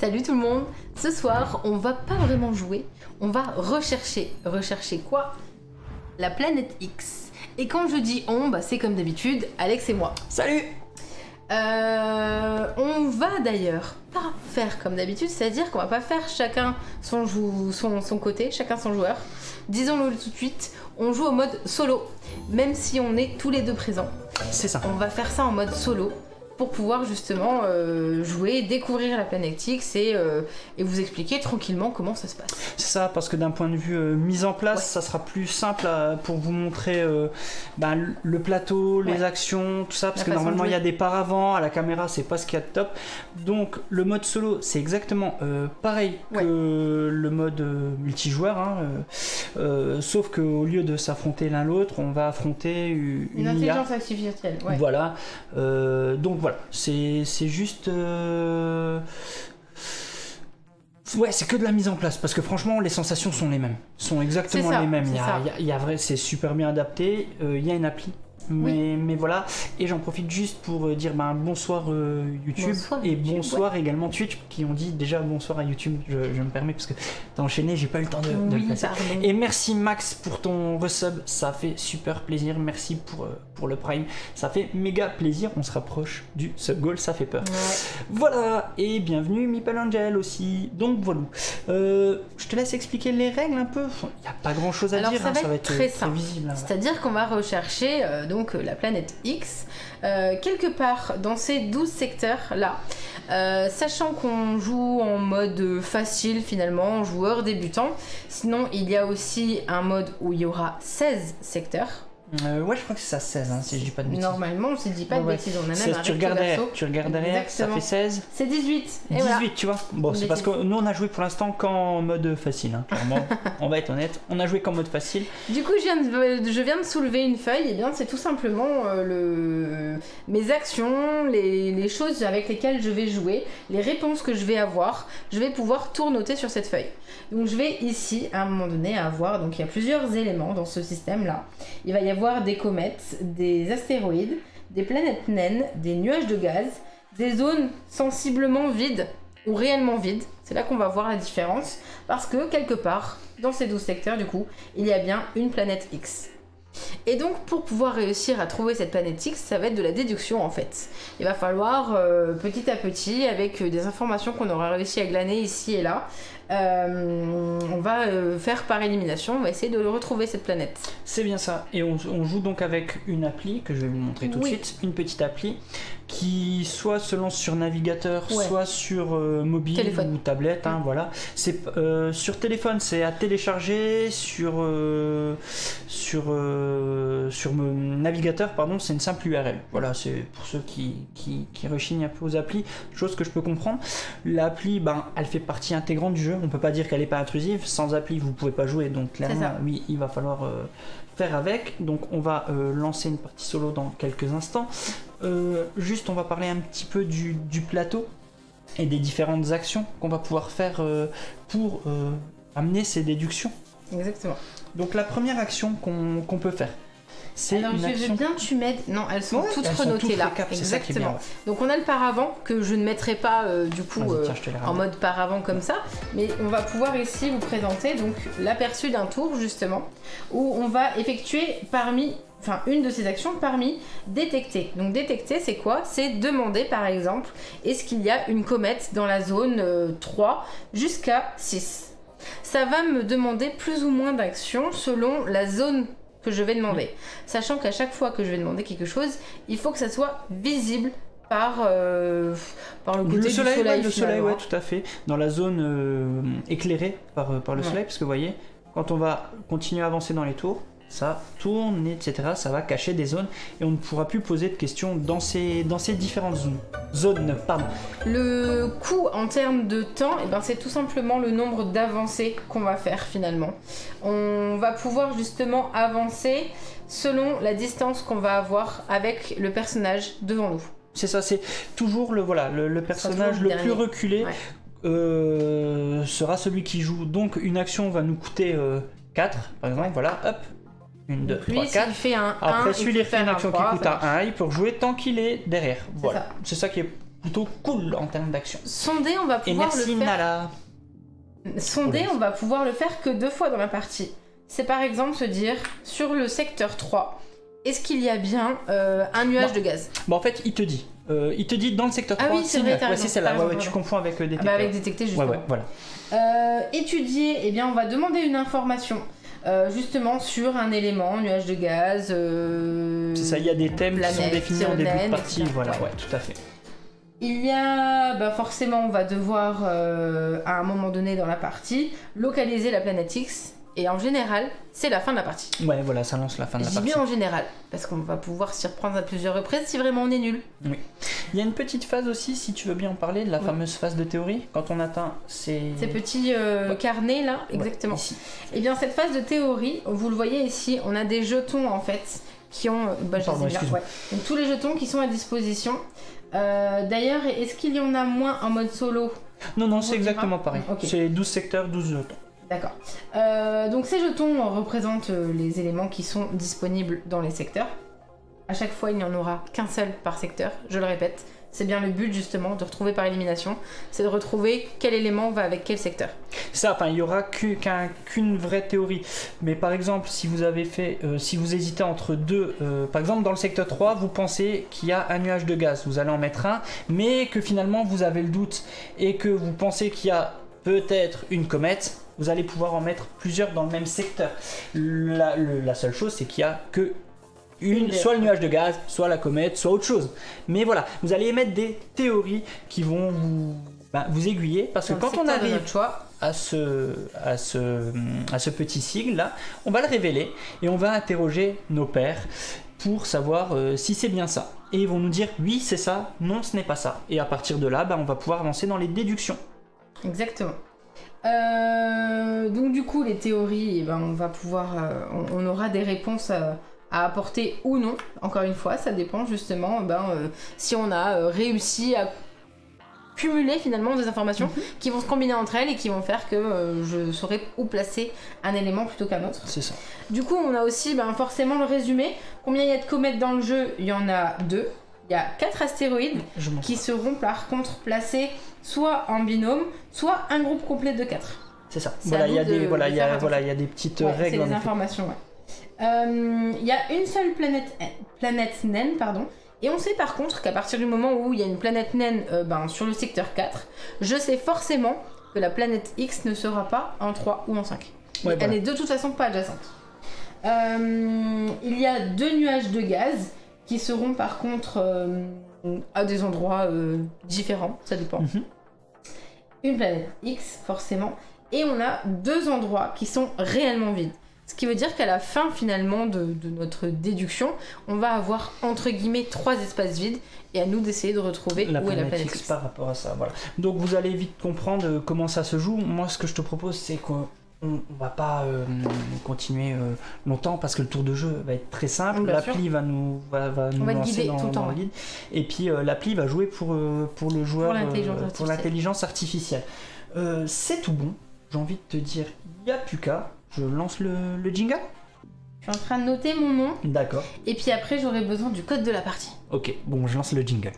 Salut tout le monde. Ce soir, on va pas vraiment jouer, on va rechercher. Rechercher quoi? La planète X. Et quand je dis on, bah c'est comme d'habitude, Alex et moi. Salut. On va d'ailleurs pas faire comme d'habitude, c'est-à-dire qu'on va pas faire chacun son côté, chacun son joueur. Disons-le tout de suite, on joue au mode solo, même si on est tous les deux présents. C'est ça. On va faire ça en mode solo pour pouvoir justement jouer, découvrir la planète X et vous expliquer tranquillement comment ça se passe. C'est ça, parce que d'un point de vue mise en place, ça sera plus simple pour vous montrer le plateau, les actions, tout ça, parce que normalement il y a des paravents, à la caméra c'est pas ce qu'il y a de top. Donc le mode solo c'est exactement pareil que le mode multijoueur, sauf qu'au lieu de s'affronter l'un l'autre, on va affronter une intelligence artificielle. Voilà, donc voilà, c'est juste... Ouais, c'est que de la mise en place, parce que franchement, les sensations sont les mêmes. Sont exactement les mêmes. C'est super bien adapté, il y a une appli. Mais voilà, et j'en profite juste pour dire bonsoir YouTube, et bonsoir également Twitch, qui ont dit déjà bonsoir à YouTube, je me permets parce que t'as enchaîné, j'ai pas eu le temps de le passer. Et merci Max pour ton resub, ça fait super plaisir, merci pour le Prime, ça fait méga plaisir, on se rapproche du sub goal, ça fait peur. Voilà, et bienvenue Meeple Angel aussi, donc voilà. Je te laisse expliquer les règles un peu, il n'y a pas grand chose à dire, ça va être très simple, visible. C'est-à-dire qu'on va rechercher donc la planète X, quelque part dans ces 12 secteurs là, sachant qu'on joue en mode facile finalement, joueur débutant, sinon il y a aussi un mode où il y aura 16 secteurs. Ouais, je crois que c'est ça, 16, si je dis pas de bêtises. Normalement, on ne dit pas de bêtises, on a même un tu regardes derrière, ça fait 16. C'est 18. Et 18, voilà. Tu vois. Bon, c'est parce que nous, on a joué pour l'instant qu'en mode facile, clairement. On va être honnête, on a joué qu'en mode facile. Du coup, je viens de soulever une feuille, et bien c'est tout simplement mes actions, les choses avec lesquelles je vais jouer, les réponses que je vais avoir, je vais pouvoir tout noter sur cette feuille. Donc je vais ici, à un moment donné, avoir, donc il y a plusieurs éléments dans ce système-là. Il va y avoir des comètes, des astéroïdes, des planètes naines, des nuages de gaz, des zones sensiblement vides ou réellement vides. C'est là qu'on va voir la différence, parce que quelque part, dans ces 12 secteurs, du coup, il y a bien une planète X. Et donc, pour pouvoir réussir à trouver cette planète X, ça va être de la déduction en fait. Il va falloir petit à petit, avec des informations qu'on aura réussi à glaner ici et là, on va faire par élimination, on va essayer de retrouver cette planète. C'est bien ça, et on joue donc avec une appli que je vais vous montrer tout de suite, une petite appli qui soit se lance sur navigateur, soit sur mobile téléphone ou tablette, voilà. Sur téléphone c'est à télécharger, sur navigateur pardon, c'est une simple URL. Voilà, c'est pour ceux qui rechignent un peu aux applis, chose que je peux comprendre. L'appli, elle fait partie intégrante du jeu, on peut pas dire qu'elle est pas intrusive, sans appli vous pouvez pas jouer, donc clairement oui, il va falloir faire avec. Donc on va lancer une partie solo dans quelques instants. Juste on va parler un petit peu du plateau et des différentes actions qu'on va pouvoir faire pour amener ces déductions. Exactement. Donc la première action qu'on peut faire, c'est une action... je veux bien que tu m'aides. Non, elles sont toutes renotées là. Exactement. Donc on a le paravent que je ne mettrai pas du coup en mode paravent comme ça, mais on va pouvoir ici vous présenter donc l'aperçu d'un tour justement où on va effectuer une de ces actions parmi détecter. Donc détecter c'est quoi? C'est demander par exemple est-ce qu'il y a une comète dans la zone 3 jusqu'à 6. Ça va me demander plus ou moins d'actions selon la zone que je vais demander. Sachant qu'à chaque fois que je vais demander quelque chose, il faut que ça soit visible par le côté du soleil. Le soleil, ouais, tout à fait. Dans la zone éclairée par le soleil, parce que vous voyez, quand on va continuer à avancer dans les tours, ça tourne, etc. Ça va cacher des zones et on ne pourra plus poser de questions dans ces différentes zones. Le coût en termes de temps, c'est tout simplement le nombre d'avancées qu'on va faire finalement. On va pouvoir justement avancer selon la distance qu'on va avoir avec le personnage devant nous. C'est ça, c'est toujours le personnage le plus reculé sera celui qui joue. Donc une action va nous coûter 4 par exemple, voilà, hop. 1, 2, 3, 4. Fait un Après, 1, celui-là fait une action qui coûte un 1 pour jouer tant qu'il est derrière. Voilà. C'est ça qui est plutôt cool en termes d'action. Sonder, on va Et pouvoir merci le faire. Nala. Sonder, on va pouvoir le faire que 2 fois dans la partie. C'est par exemple se dire, sur le secteur 3, est-ce qu'il y a bien un nuage de gaz? Bon, en fait, il te dit dans le secteur 3. Ah oui, c'est vrai, c'est celle-là. Ouais, tu confonds avec détecter. Avec détecter, justement. Ouais, voilà. Étudier, eh bien, on va demander une information. Justement sur un élément, nuage de gaz. C'est ça, il y a des thèmes qui sont définis en début de partie. etc. Voilà, ouais, tout à fait. Il y a, forcément, on va devoir, à un moment donné dans la partie, localiser la planète X. Et en général, c'est la fin de la partie. Ouais, voilà, ça lance la fin de la partie. Je dis bien en général, parce qu'on va pouvoir s'y reprendre à plusieurs reprises si vraiment on est nul. Oui. Il y a une petite phase aussi, si tu veux bien en parler, de la fameuse phase de théorie, quand on atteint ces petits carnets là, exactement. Ici. Et bien cette phase de théorie, vous le voyez ici, on a des jetons en fait qui ont. Pardon, excuse-moi. Donc tous les jetons qui sont à disposition. D'ailleurs, est-ce qu'il y en a moins en mode solo? Non, c'est exactement pareil. Okay. C'est 12 secteurs, 12 jetons. D'accord. Donc ces jetons représentent les éléments qui sont disponibles dans les secteurs. À chaque fois, il n'y en aura qu'un seul par secteur, je le répète. C'est bien le but justement de retrouver par élimination, c'est de retrouver quel élément va avec quel secteur. Ça, enfin, il y aura qu'une vraie théorie. Mais par exemple, si vous avez fait, si vous hésitez entre deux, par exemple dans le secteur 3, vous pensez qu'il y a un nuage de gaz, vous allez en mettre un, mais que finalement vous avez le doute et que vous pensez qu'il y a peut-être une comète, vous allez pouvoir en mettre plusieurs dans le même secteur. La seule chose, c'est qu'il y a que soit le nuage de gaz, soit la comète, soit autre chose. Mais voilà, vous allez émettre des théories qui vont vous aiguiller, parce que quand on arrive à ce petit sigle là, on va le révéler et on va interroger nos pairs pour savoir si c'est bien ça. Et ils vont nous dire oui c'est ça, non ce n'est pas ça. Et à partir de là, on va pouvoir avancer dans les déductions. Exactement. Donc du coup les théories, on va pouvoir, on aura des réponses à apporter ou non. Encore une fois, ça dépend justement si on a réussi à cumuler finalement des informations qui vont se combiner entre elles et qui vont faire que je saurai où placer un élément plutôt qu'un autre. C'est ça. Du coup, on a aussi forcément le résumé. Combien il y a de comètes dans le jeu? Il y en a 2. Il y a 4 astéroïdes qui seront par contre placés soit en binôme, soit un groupe complet de 4. C'est ça. Voilà, il y a des petites règles. C'est les informations, il y a une seule planète naine, pardon. Et on sait par contre qu'à partir du moment où il y a une planète naine sur le secteur 4, je sais forcément que la planète X ne sera pas en 3 ou en 5. Elle n'est de toute façon pas adjacente. Il y a 2 nuages de gaz qui seront par contre à des endroits différents, ça dépend. Une planète X, forcément. Et on a 2 endroits qui sont réellement vides. Ce qui veut dire qu'à la fin finalement de notre déduction, on va avoir entre guillemets 3 espaces vides et à nous d'essayer de retrouver où est la planète X par rapport à ça. Voilà. Donc vous allez vite comprendre comment ça se joue. Moi ce que je te propose c'est qu'on va pas continuer longtemps parce que le tour de jeu va être très simple. L'appli va nous lancer dans le guide. Et puis l'appli va jouer pour le joueur, pour l'intelligence artificielle. C'est tout bon. J'ai envie de te dire, il n'y a plus qu'à. Je lance le jingle. Je suis en train de noter mon nom. D'accord. Et puis après, j'aurai besoin du code de la partie. Ok, bon, je lance le jingle.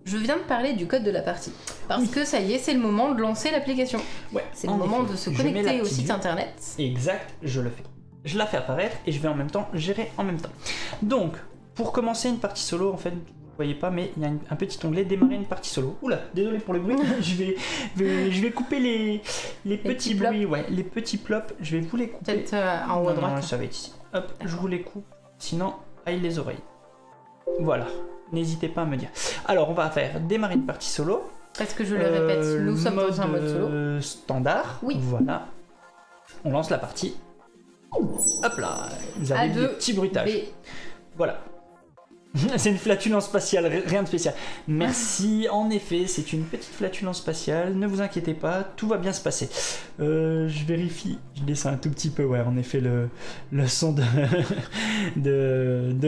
Je viens de parler du code de la partie. Parce que ça y est, c'est le moment de lancer l'application. Ouais, c'est le moment de se connecter au site internet. Exact, je le fais. Je la fais apparaître et je vais en même temps gérer en même temps. Donc, pour commencer une partie solo, en fait, vous voyez pas, mais il y a un petit onglet démarrer une partie solo. Oula, désolé pour le bruit. je vais couper les petits bruits, les petits plops. Je vais vous les couper. Peut-être en haut à droite. Non, ça va être ici. Hop, je vous les coupe. Sinon, aille les oreilles. Voilà. N'hésitez pas à me dire. Alors, on va faire démarrer une partie solo. Parce que je le répète, nous sommes dans un mode solo. Standard. Oui. Voilà. On lance la partie. Hop là. Vous avez des petits bruitages. Voilà. C'est une flatulence spatiale, rien de spécial. Merci, en effet, c'est une petite flatulence spatiale. Ne vous inquiétez pas, tout va bien se passer. Je vérifie, je descends un tout petit peu, ouais, en effet, le son de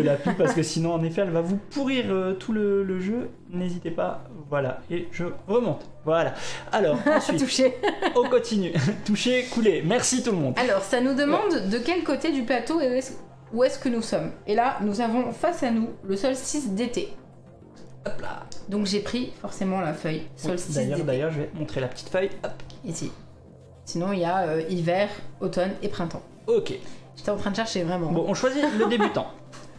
l'appli, parce que sinon, en effet, elle va vous pourrir tout le jeu. N'hésitez pas, voilà, et je remonte. Voilà. Alors, ensuite, Touché. on continue. Touché, coulé. Merci tout le monde. Alors, ça nous demande de quel côté du plateau où est-ce que nous sommes. Et là, nous avons face à nous le solstice d'été. Hop là. Donc j'ai pris forcément la feuille solstice d'été. D'ailleurs, je vais montrer la petite feuille. Hop. Ici. Sinon, il y a hiver, automne et printemps. Ok. J'étais en train de chercher vraiment. Bon, on choisit le débutant.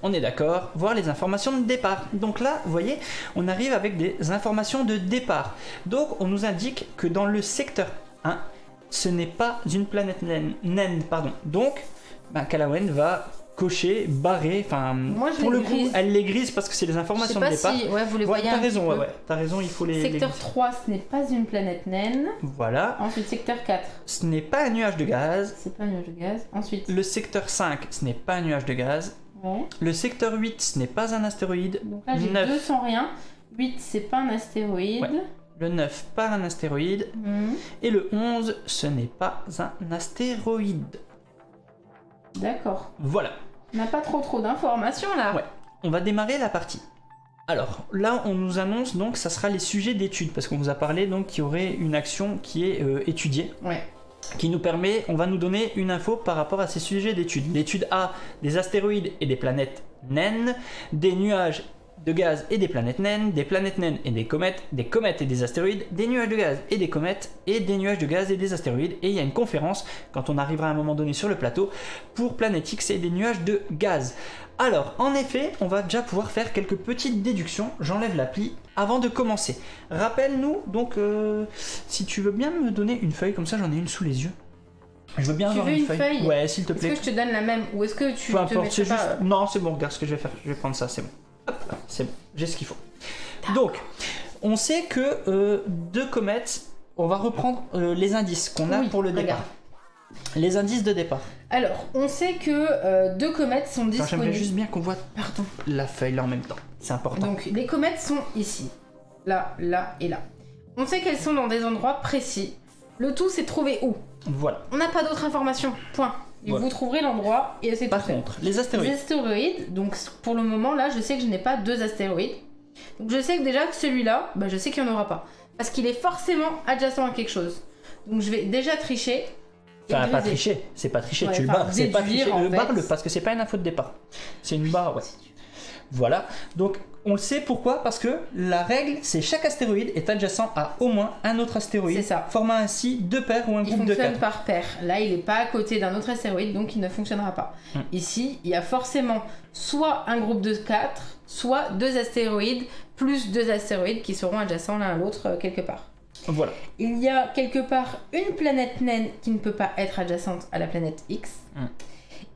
On est d'accord, voir les informations de départ. Donc là, vous voyez, on arrive avec des informations de départ. Donc on nous indique que dans le secteur 1, ce n'est pas une planète naine. Donc, Calawen va cocher, barrer, enfin, pour le coup, elle les grise parce que c'est les informations de départ. Si, ouais, vous les voyez t'as raison, t'as raison, il faut les... Secteur 3, ce n'est pas une planète naine. Voilà. Ensuite, secteur 4. Ce n'est pas un nuage de gaz. C'est pas un nuage de gaz. Ensuite. Le secteur 5, ce n'est pas un nuage de gaz. Ouais. Le secteur 8, ce n'est pas un astéroïde. Donc là, j'ai 2 sans rien. 8, c'est pas un astéroïde. Ouais. Le 9, pas un astéroïde. Et le 11, ce n'est pas un astéroïde. D'accord. Voilà. On n'a pas trop d'informations là. Ouais. On va démarrer la partie. Alors là, on nous annonce donc ça sera les sujets d'étude parce qu'on vous a parlé donc qu'il y aurait une action qui est étudiée. Ouais. Qui nous permet, on va nous donner une info par rapport à ces sujets d'étude. L'étude A, des astéroïdes et des planètes naines, des nuages de gaz et des planètes naines et des comètes et des astéroïdes, des nuages de gaz et des comètes et des nuages de gaz et des astéroïdes. Et il y a une conférence, quand on arrivera à un moment donné sur le plateau, pour Planète X et des nuages de gaz. Alors, en effet, on va déjà pouvoir faire quelques petites déductions. J'enlève l'appli avant de commencer. Rappelle-nous, donc, si tu veux bien me donner une feuille, comme ça j'en ai une sous les yeux. Je veux bien avoir une feuille. Ouais, s'il te plaît. Est-ce que je te donne la même ou est-ce que tu peu importe, c'est pas... juste... Non, c'est bon, regarde ce que je vais faire. Je vais prendre ça, c'est bon. Hop, c'est bon, j'ai ce qu'il faut. Donc, on sait que deux comètes, on va reprendre les indices qu'on a pour le départ. Regarde. Les indices de départ. Alors, on sait que 2 comètes sont disponibles. J'aimerais juste bien qu'on voit la feuille là en même temps. C'est important. Donc, les comètes sont ici. Là, là et là. On sait qu'elles sont dans des endroits précis. Le tout, c'est trouver où. Voilà. On n'a pas d'autres informations. Point. Et voilà. Vous trouverez l'endroit et c'est tout. Par contre, les astéroïdes. Les astéroïdes, donc pour le moment là, je sais que je n'ai pas 2 astéroïdes. Donc je sais que déjà que celui-là, je sais qu'il n'y en aura pas. Parce qu'il est forcément adjacent à quelque chose. Donc je vais déjà tricher. Enfin, pas tricher, c'est pas tricher, ouais, tu le barres. C'est pas tricher, barre-le parce que c'est pas une info de départ. C'est une barre, ouais. Voilà, donc on le sait pourquoi, parce que la règle c'est chaque astéroïde est adjacent à au moins un autre astéroïde, formant ainsi 2 paires ou un groupe de 4. Il fonctionne par paire, là il n'est pas à côté d'un autre astéroïde donc il ne fonctionnera pas. Ici il y a forcément soit un groupe de 4, soit 2 astéroïdes plus 2 astéroïdes qui seront adjacents l'un à l'autre quelque part. Voilà. Il y a quelque part une planète naine qui ne peut pas être adjacente à la planète X.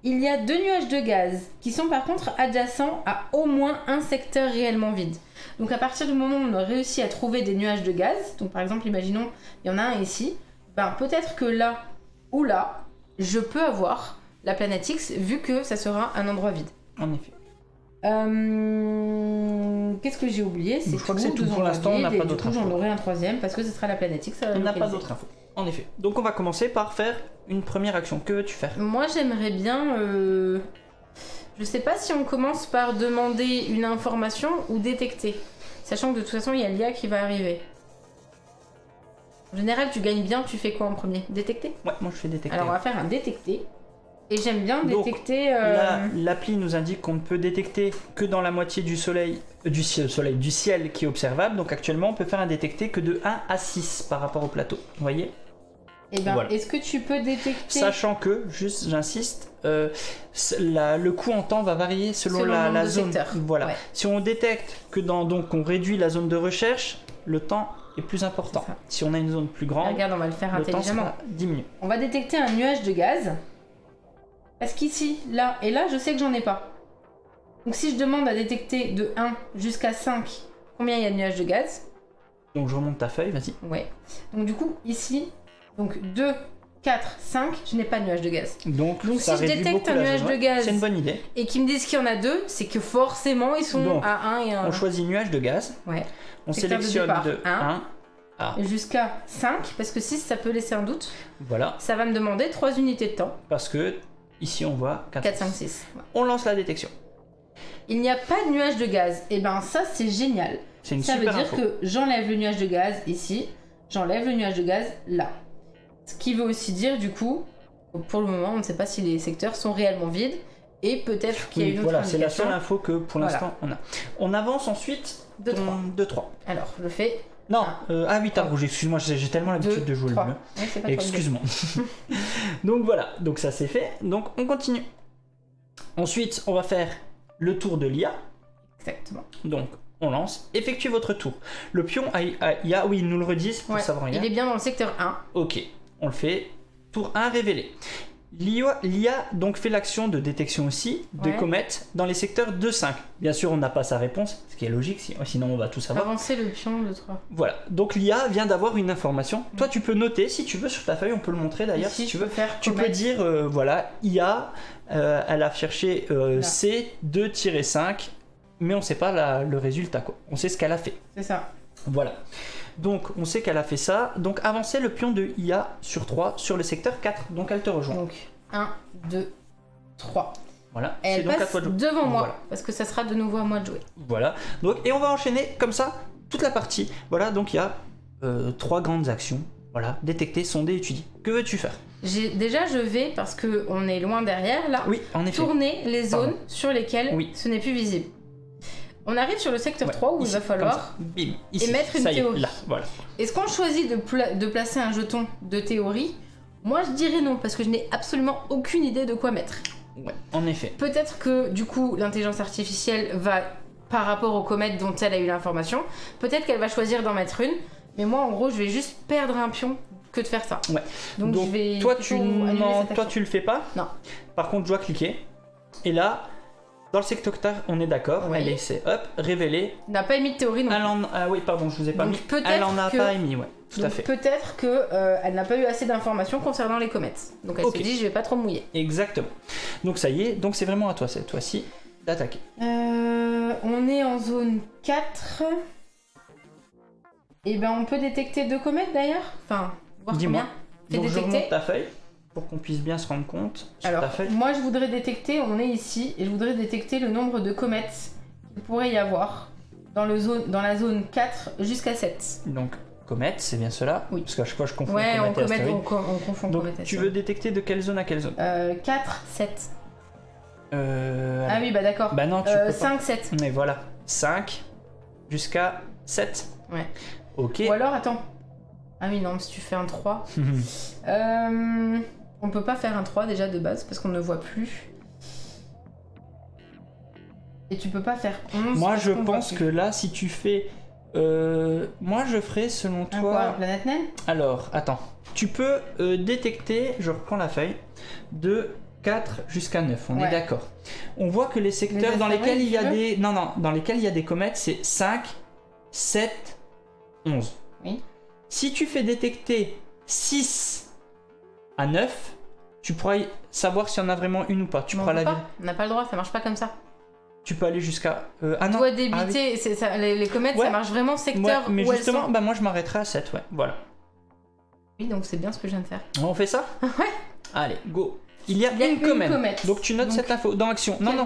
Il y a 2 nuages de gaz qui sont par contre adjacents à au moins un secteur réellement vide. Donc à partir du moment où on a réussi à trouver des nuages de gaz, donc par exemple imaginons il y en a un ici, peut-être que là ou là, je peux avoir la planète X vu que ça sera un endroit vide. En effet. Qu'est-ce que j'ai oublié? Je crois que c'est tout pour l'instant, on n'a pas d'autres infos. J'en aurai un 3e parce que ce sera la planète X. On n'a pas d'autres infos. En effet. Donc on va commencer par faire une première action. Que veux-tu faire? Moi j'aimerais bien... Je sais pas si on commence par demander une information ou détecter. Sachant que de toute façon il y a l'IA qui va arriver. En général tu gagnes bien, tu fais quoi en premier? Détecter? Ouais, moi je fais détecter. Alors on va faire un détecter. Et j'aime bien détecter... L'appli nous indique qu'on ne peut détecter que dans la moitié du soleil, du ciel qui est observable. Donc actuellement on peut faire un détecter que de 1 à 6 par rapport au plateau. Vous voyez? Et voilà. Est-ce que tu peux détecter... Sachant que, juste j'insiste, le coût en temps va varier selon la zone. Voilà. Ouais. Si on détecte que donc on réduit la zone de recherche, le temps est plus important. Si on a une zone plus grande, regarde, on va le faire intelligemment. Diminue. On va détecter un nuage de gaz. Parce qu'ici, là et là, je sais que j'en ai pas. Donc si je demande à détecter de 1 jusqu'à 5 combien il y a de nuages de gaz. Donc je remonte ta feuille, vas-y. Ouais. Donc du coup, ici, donc 2, 4, 5, je n'ai pas de nuage de gaz. Donc si je détecte un nuage de gaz c'est une bonne idée. Et qu'ils me disent qu'il y en a 2, c'est que forcément ils sont donc, à 1 et 1. On choisit nuage de gaz. Ouais. On sélectionne de 1 à jusqu'à 5, parce que 6 ça peut laisser un doute. Voilà. Ça va me demander 3 unités de temps. Parce que ici on voit 4, 5, 6. Ouais. On lance la détection. Il n'y a pas de nuage de gaz. Et ben ça c'est génial. C'est une ça super veut dire info. que j'enlève le nuage de gaz ici, j'enlève le nuage de gaz là. Ce qui veut aussi dire du coup, pour le moment on ne sait pas si les secteurs sont réellement vides et peut-être qu'il y a une autre voilà, indication. c'est la seule info que pour l'instant on a. On avance ensuite de 3. Alors je fais... Non, oui t'as rouge, excuse-moi, j'ai tellement l'habitude de jouer le bleu. Ouais, excuse-moi. Donc voilà, donc ça c'est fait, donc on continue. Ensuite on va faire le tour de l'IA. Exactement. Donc on lance, effectuez votre tour. Le pion IA, oui ils nous le redisent pour savoir rien. Il est bien dans le secteur 1. Ok, on le fait. Tour 1 révélé. L'IA donc fait l'action de détection aussi de comètes dans les secteurs 2-5. Bien sûr, on n'a pas sa réponse, ce qui est logique, sinon on va tout savoir. Avancer le pion de 3. Voilà, donc l'IA vient d'avoir une information. Toi, tu peux noter si tu veux sur ta feuille, on peut le montrer d'ailleurs si tu veux. Tu peux dire, voilà, IA, elle a cherché C2-5, mais on ne sait pas le résultat, quoi. On sait ce qu'elle a fait. C'est ça. Voilà. Donc on sait qu'elle a fait ça. Donc avancez le pion de IA sur 3 sur le secteur 4. Donc elle te rejoint. Donc 1, 2, 3. Voilà. Elle donc passe à toi de jouer. devant moi, voilà. parce que ça sera de nouveau à moi de jouer. Voilà. Donc, et on va enchaîner comme ça toute la partie. Voilà, donc il y a 3 grandes actions. Voilà, détecter, sonder, étudier. Que veux-tu faire? Déjà je vais, parce qu'on est loin derrière là, oui, en effet. tourner les zones sur lesquelles ce n'est plus visible. On arrive sur le secteur 3 où ici, il va falloir émettre une théorie. Là, voilà. Est-ce qu'on choisit de placer un jeton de théorie? Moi je dirais non, parce que je n'ai absolument aucune idée de quoi mettre. Ouais, en effet. Peut-être que du coup l'intelligence artificielle va, par rapport aux comètes dont elle a eu l'information, peut-être qu'elle va choisir d'en mettre une, mais moi en gros je vais juste perdre un pion que de faire ça. Ouais. Donc je vais toi tu le fais pas. Non. Par contre je dois cliquer, et là... Dans le secteur, on est d'accord, elle est hop, révélée. N'a pas émis de théorie non plus. Oui, pardon, je vous ai pas mis. Elle en a pas émis, ouais, tout à fait. Peut-être qu'elle n'a pas eu assez d'informations concernant les comètes. Donc elle se dit, je vais pas trop mouiller. Exactement. Donc ça y est, donc c'est vraiment à toi cette fois-ci d'attaquer. On est en zone 4. Et ben on peut détecter 2 comètes d'ailleurs. Enfin, voir dis-moi. Combien. Donc je remonte ta feuille pour qu'on puisse bien se rendre compte sur Alors, ta feuille. Moi je voudrais détecter, on est ici, et je voudrais détecter le nombre de comètes qu'il pourrait y avoir dans la zone 4 jusqu'à 7. Donc comète, c'est bien cela. Oui. Parce qu'à chaque fois je confonds comète et on confond donc, comète et tu veux détecter de quelle zone à quelle zone 4, 7. Ah oui, bah d'accord. Bah non, tu peux 5, pas. 7. Mais voilà, 5 jusqu'à 7. Ouais. Ok. Ou alors, attends. Ah oui, non, si tu fais un 3. On peut pas faire un 3 déjà de base parce qu'on ne voit plus. Et tu peux pas faire 11. Moi je pense que là, si tu fais... moi je ferais selon toi... Quoi, un planète naine ? Alors, attends. Tu peux détecter, je reprends la feuille, de 4 jusqu'à 9, on est d'accord. On voit que les secteurs dans lesquels il y a des... Non, dans lesquels il y a des comètes, c'est 5, 7, 11. Oui. Si tu fais détecter 6 à 9, tu pourras savoir s'il y en a vraiment une ou pas. Tu pourras la dire. On n'a pas le droit, ça marche pas comme ça. Tu peux aller jusqu'à... ah non. Tu dois débiter, ça, les comètes, ça marche vraiment secteur mais où justement, elles sont. Bah moi je m'arrêterai à 7, ouais. Voilà. Oui, donc c'est bien ce que je viens de faire. On fait ça? Ouais. Allez, go. Il y a une comète. Donc tu notes cette info dans action. Non.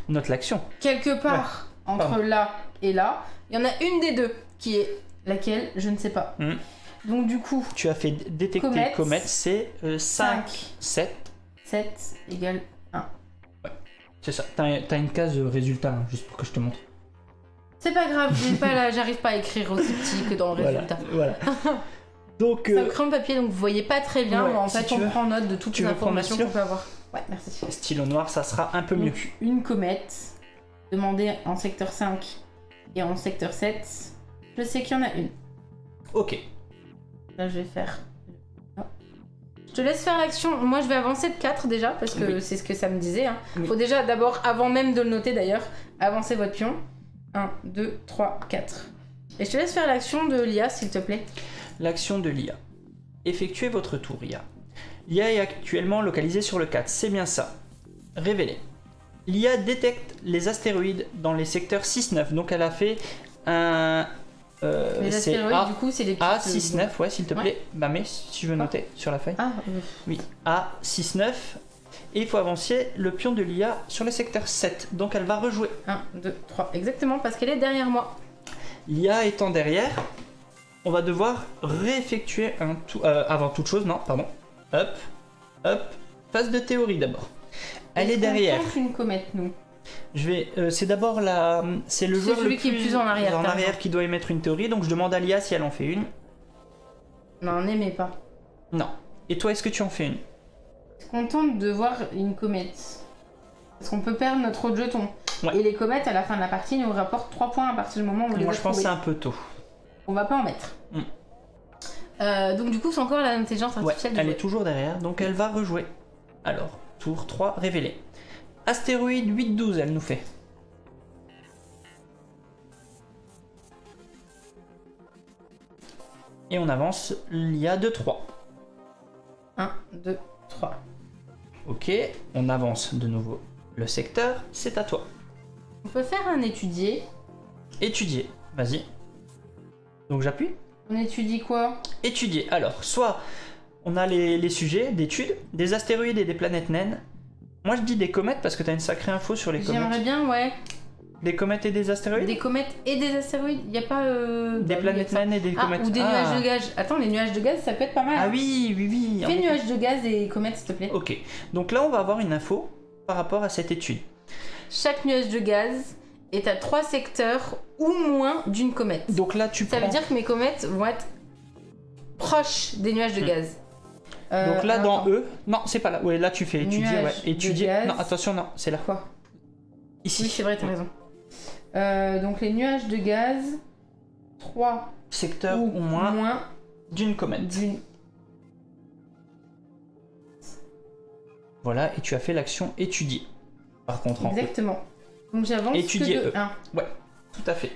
Note l'action. Quelque part entre là et là, il y en a une des deux qui est laquelle, je ne sais pas. Donc du coup... Tu as fait détecter comète, c'est 5, 7. 7 égale 1. Ouais, c'est ça. T'as une case résultat, hein, juste pour que je te montre. C'est pas grave, j'arrive pas à écrire aussi petit que dans le résultat. Voilà. Donc, c'est un crayon de papier, donc vous voyez pas très bien, mais en fait on prend note de toutes les informations qu'on peut avoir. Ouais, merci. Stylo noir, ça sera un peu mieux. Une comète, demandée en secteur 5 et en secteur 7. Je sais qu'il y en a une. Ok. Là, je vais faire... Je te laisse faire l'action. Moi, je vais avancer de 4 déjà, parce que c'est ce que ça me disait. Hein. Faut déjà, d'abord, avant même de le noter d'ailleurs, avancer votre pion. 1, 2, 3, 4. Et je te laisse faire l'action de l'IA, s'il te plaît. L'action de l'IA. Effectuez votre tour, IA. L'IA est actuellement localisée sur le 4, c'est bien ça. Révélé. L'IA détecte les astéroïdes dans les secteurs 6-9, donc elle a fait un... les astéroïdes, du coup, c'est les petites... A6-9, ouais, s'il te plaît. Bah, mais si je veux noter sur la feuille. Oui, A6-9. Et il faut avancer le pion de l'IA sur le secteur 7. Donc elle va rejouer. 1, 2, 3. Exactement, parce qu'elle est derrière moi. L'IA étant derrière, on va devoir réeffectuer un tout... avant toute chose, non, pardon. Hop, hop. Phase de théorie d'abord. Elle est derrière. On une comète, nous. Je vais... c'est d'abord la... C'est le joueur le qui est plus en arrière, qui doit émettre une théorie. Donc je demande à l'IA si elle en fait une. Non, n'aimez pas. Non. Et toi, est-ce que tu en fais une? Je suis contente de voir une comète. Parce qu'on peut perdre notre autre jeton. Ouais. Et les comètes, à la fin de la partie, nous rapportent 3 points à partir du moment où on les a Moi, je pense que c'est un peu tôt. On va pas en mettre. Donc du coup, c'est encore l'intelligence artificielle. Ouais, elle est toujours derrière, donc elle va rejouer. Alors, tour 3, révélé. Astéroïde 8-12, elle nous fait. Et on avance l'IA de 3. 1, 2, 3. Ok, on avance de nouveau le secteur, c'est à toi. On peut faire un étudier. Étudier, vas-y. Donc j'appuie. On étudie quoi? Étudier, alors, soit on a les sujets d'études, des astéroïdes et des planètes naines. Moi je dis des comètes parce que t'as une sacrée info sur les comètes. J'aimerais bien, ouais. Des comètes et des astéroïdes? Des comètes et des astéroïdes, il n'y a pas... des planètes naines et des comètes. Ou des nuages de gaz. Attends, les nuages de gaz, ça peut être pas mal. Ah oui, oui, oui. Fais nuages de gaz et comètes, s'il te plaît. Ok, donc là on va avoir une info par rapport à cette étude. Chaque nuage de gaz est à 3 secteurs ou moins d'une comète. Donc là tu Ça veut dire que mes comètes vont être proches des nuages de gaz. Donc là dans E, non c'est pas là, ouais là tu fais étudier, ouais. Étudier, non attention non, c'est là. Quoi? Ici. Oui c'est vrai, t'as raison. Donc les nuages de gaz, 3 secteurs ou moins d'une comète. Voilà, et tu as fait l'action étudier. Par contre en exactement. Donc j'avance étudier que de E. 1. Ouais, tout à fait.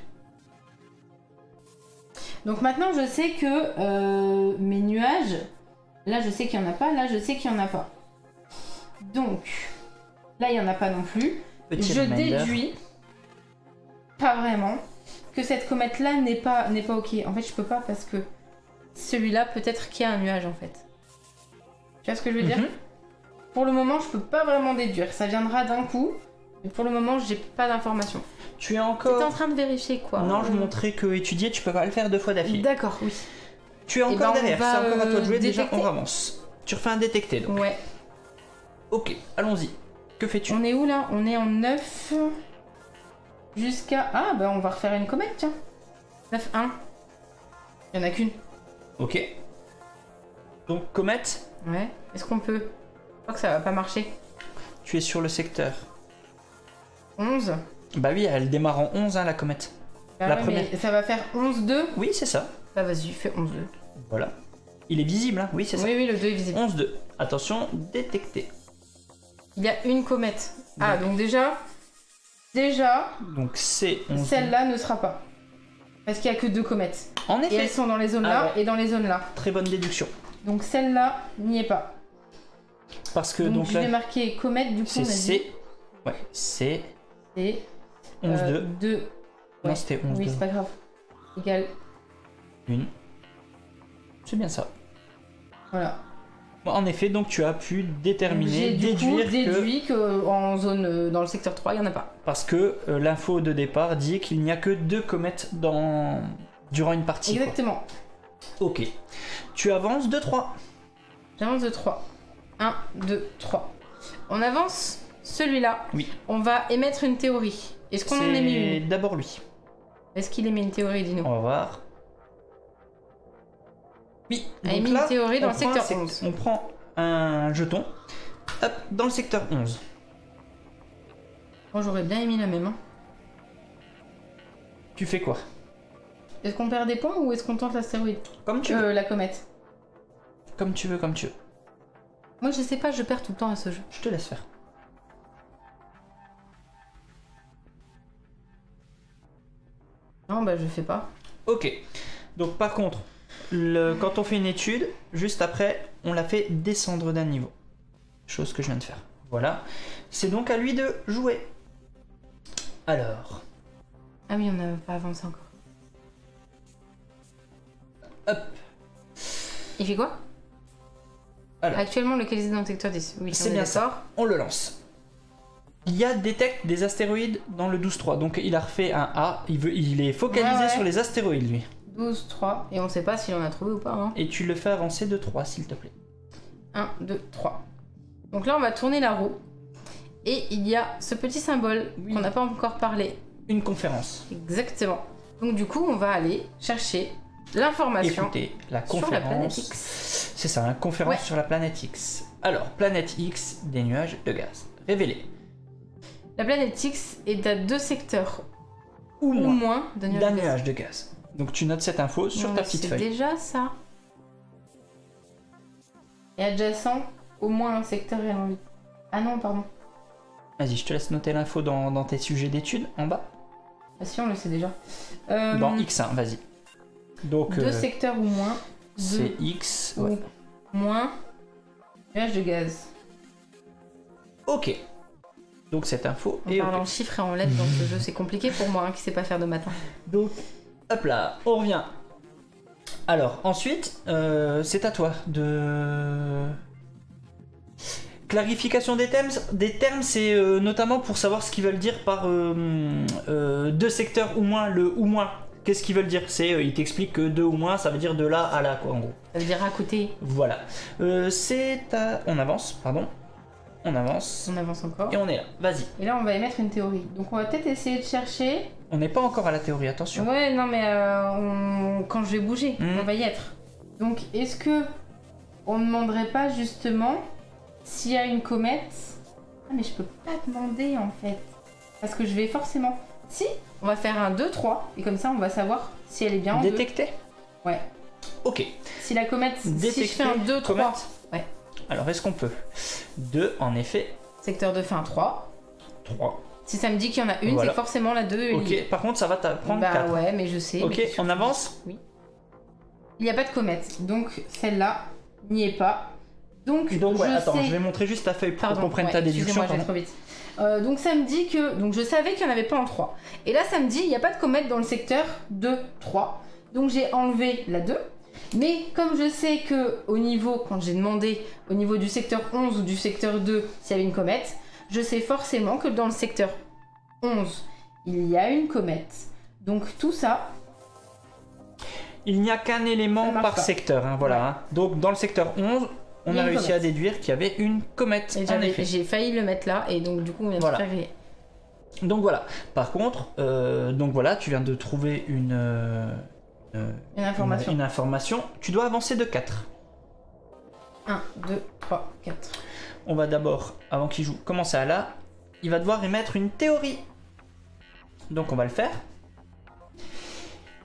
Donc maintenant je sais que mes nuages, là je sais qu'il n'y en a pas, là je sais qu'il n'y en a pas. Donc là il n'y en a pas non plus. Je déduis, pas vraiment, que cette comète là n'est pas ok. En fait je peux pas parce que celui-là peut-être qu'il y a un nuage en fait. Tu vois ce que je veux dire? Pour le moment je peux pas vraiment déduire, ça viendra d'un coup. Mais pour le moment j'ai pas d'informations. Tu es encore... T'es en train de vérifier quoi? Non, je montrais que étudier, tu peux pas le faire 2 fois d'affilée. D'accord, oui. Tu es encore derrière, c'est encore à toi de jouer, détecter. déjà on avance. Tu refais un détecter donc. Ouais. Ok, allons-y. Que fais-tu? On est où là? On est en 9 jusqu'à... Ah bah on va refaire une comète tiens. 9-1. Il y en a qu'une. Ok. Donc comète. Ouais. Est-ce qu'on peut? Je crois que ça va pas marcher. Tu es sur le secteur 11. Bah oui, elle démarre en 11 hein, la comète. Bah la ouais, première. mais ça va faire 11-2. Oui, c'est ça. Bah vas-y, fais 11-2. Voilà. Il est visible, hein? Oui, c'est ça. Oui, oui, le 2 est visible. 11-2. Attention, détecté. Il y a une comète. Ah, donc déjà... Donc c'est 11. Celle-là ne sera pas. Parce qu'il y a que 2 comètes. En effet. Et elles sont dans les zones là et dans les zones là. Très bonne déduction. Donc celle-là n'y est pas. Parce que donc je là, vais marquer comète du coup. C'est C. Ouais, C. Et 11-2. 2. Non, c'était 11-2. Oui, c'est pas grave. Égal. 1. C'est bien ça. Voilà. En effet, donc tu as pu déterminer, déduit qu'en zone dans le secteur 3, il n'y en a pas. Parce que l'info de départ dit qu'il n'y a que 2 comètes durant une partie. Exactement. Quoi. Ok. Tu avances de 3. J'avance de 3. 1, 2, 3. On avance celui-là. Oui. On va émettre une théorie. Est-ce qu'on en émet une? D'abord lui. Est-ce qu'il émet une théorie, dis-nous? On va voir. Oui, a émis une théorie dans le secteur 11. On prend un jeton hop, dans le secteur 11. Moi j'aurais bien émis la même. Hein. Tu fais quoi? Est-ce qu'on perd des points ou est-ce qu'on tente l'astéroïde? Comme tu veux. La comète. Comme tu veux, comme tu veux. Moi je sais pas, je perds tout le temps à ce jeu. Je te laisse faire. Non bah je fais pas. Ok. Donc par contre, quand on fait une étude, juste après, on l'a fait descendre d'un niveau. Chose que je viens de faire. Voilà. C'est donc à lui de jouer. Alors. Ah oui, on n'a pas avancé encore. Hop. Il fait quoi? Alors. Actuellement localisé dans le secteur 10. Oui, c'est bien ça. On le lance. Il y a détecte des astéroïdes dans le 12-3. Donc il a refait un A. Il est focalisé sur les astéroïdes, lui. 12-3. Et on sait pas s'il en a trouvé ou pas. Hein. Et tu le fais avancer de 3, s'il te plaît. 1, 2, 3. Donc là, on va tourner la roue. Et il y a ce petit symbole qu'on n'a pas encore parlé. Une conférence. Exactement. Donc du coup, on va aller chercher l'information. Écoutez, la conférence. Sur la planète X. C'est ça, une conférence sur la planète X. Alors, planète X, des nuages de gaz. Révélé. La planète X est à 2 secteurs ou moins d'un nuage de gaz. Donc tu notes cette info sur ta petite feuille. C'est déjà ça. Et adjacent, au moins un secteur et en 8. Ah non, pardon. Vas-y, je te laisse noter l'info dans tes sujets d'études en bas. Ah si, on le sait déjà. Dans X1, vas-y. Donc 2 secteurs ou moins. C'est X. Ou moins nuage de gaz. Ok. Donc cette info est parle en chiffres et en lettres dans ce jeu, c'est compliqué pour moi qui sait pas faire de matin. Donc, hop là, on revient. Alors, ensuite, c'est à toi de... Clarification des termes, c'est notamment pour savoir ce qu'ils veulent dire par 2 secteurs ou moins, le ou moins. Qu'est-ce qu'ils veulent dire? C'est, ils t'expliquent que 2 ou moins, ça veut dire de là à là, quoi, en gros. Ça veut dire à côté. Voilà. On avance, pardon. On avance. On avance encore. Et on est là, vas-y. Et là, on va émettre une théorie. Donc, on va peut-être essayer de chercher... On n'est pas encore à la théorie, attention. Ouais, non, mais quand je vais bouger, on va y être. Donc, est-ce que on ne demanderait pas, justement, s'il y a une comète... Ah, mais je peux pas demander, en fait. Parce que je vais forcément... Si, on va faire un 2, 3. Et comme ça, on va savoir si elle est bien en détectée. Ouais. Ok. Si la comète... Détecter, si je fais un 2, 3... Comète. Ouais. Alors, est-ce qu'on peut 2, en effet. Secteur de fin 3. 3. Si ça me dit qu'il y en a une, c'est forcément la 2. Ok, par contre, ça va prendre 4. Bah ouais, mais je sais. Ok, on avance. Oui. Il n'y a pas de comète, donc celle-là n'y est pas. Donc attends, je vais montrer juste ta feuille pour qu'on comprenne ta déduction. Excusez-moi, j'ai trop vite. Donc ça me dit que... Donc je savais qu'il n'y en avait pas en 3. Et là, ça me dit qu'il n'y a pas de comète dans le secteur 2, 3. Donc j'ai enlevé la 2. Mais comme je sais que au niveau, quand j'ai demandé au niveau du secteur 11 ou du secteur 2 s'il y avait une comète, je sais forcément que dans le secteur 11, il y a une comète. Donc tout ça... Il n'y a qu'un élément par secteur, hein, voilà. Ouais. Hein. Donc dans le secteur 11, on a réussi à déduire qu'il y avait une comète, en effet. J'ai failli le mettre là, et donc du coup on vient de faire... Donc voilà. Par contre, tu viens de trouver une information. Tu dois avancer de 4. 1, 2, 3, 4. On va d'abord, avant qu'il joue, commencer à là. Il va devoir émettre une théorie. Donc on va le faire.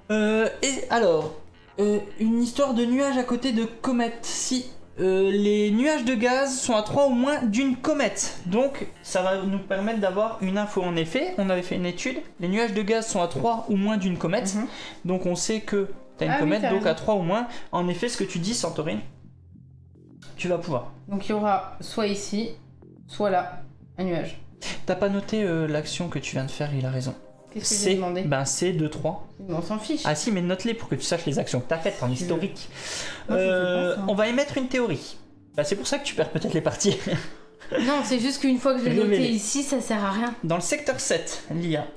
Et alors, une histoire de nuages à côté de comètes. Si les nuages de gaz sont à 3 ou moins d'une comète. Donc ça va nous permettre d'avoir une info. En effet, on avait fait une étude. Les nuages de gaz sont à 3 ou moins d'une comète. Donc on sait que tu as une comète, donc à 3 ou moins. En effet, ce que tu dis, Santorin, tu vas pouvoir. Donc il y aura soit ici, soit là, un nuage. T'as pas noté l'action que tu viens de faire, il a raison. Qu'est-ce que j'ai demandé? Ben c'est 2, 3. On s'en fiche. Ah si, mais note-les pour que tu saches les actions que tu as faites en historique. On va émettre une théorie. Bah, c'est pour ça que tu perds peut-être les parties. Non, c'est juste qu'une fois que je l'ai noté ici, ça sert à rien. Dans le secteur 7, l'IA.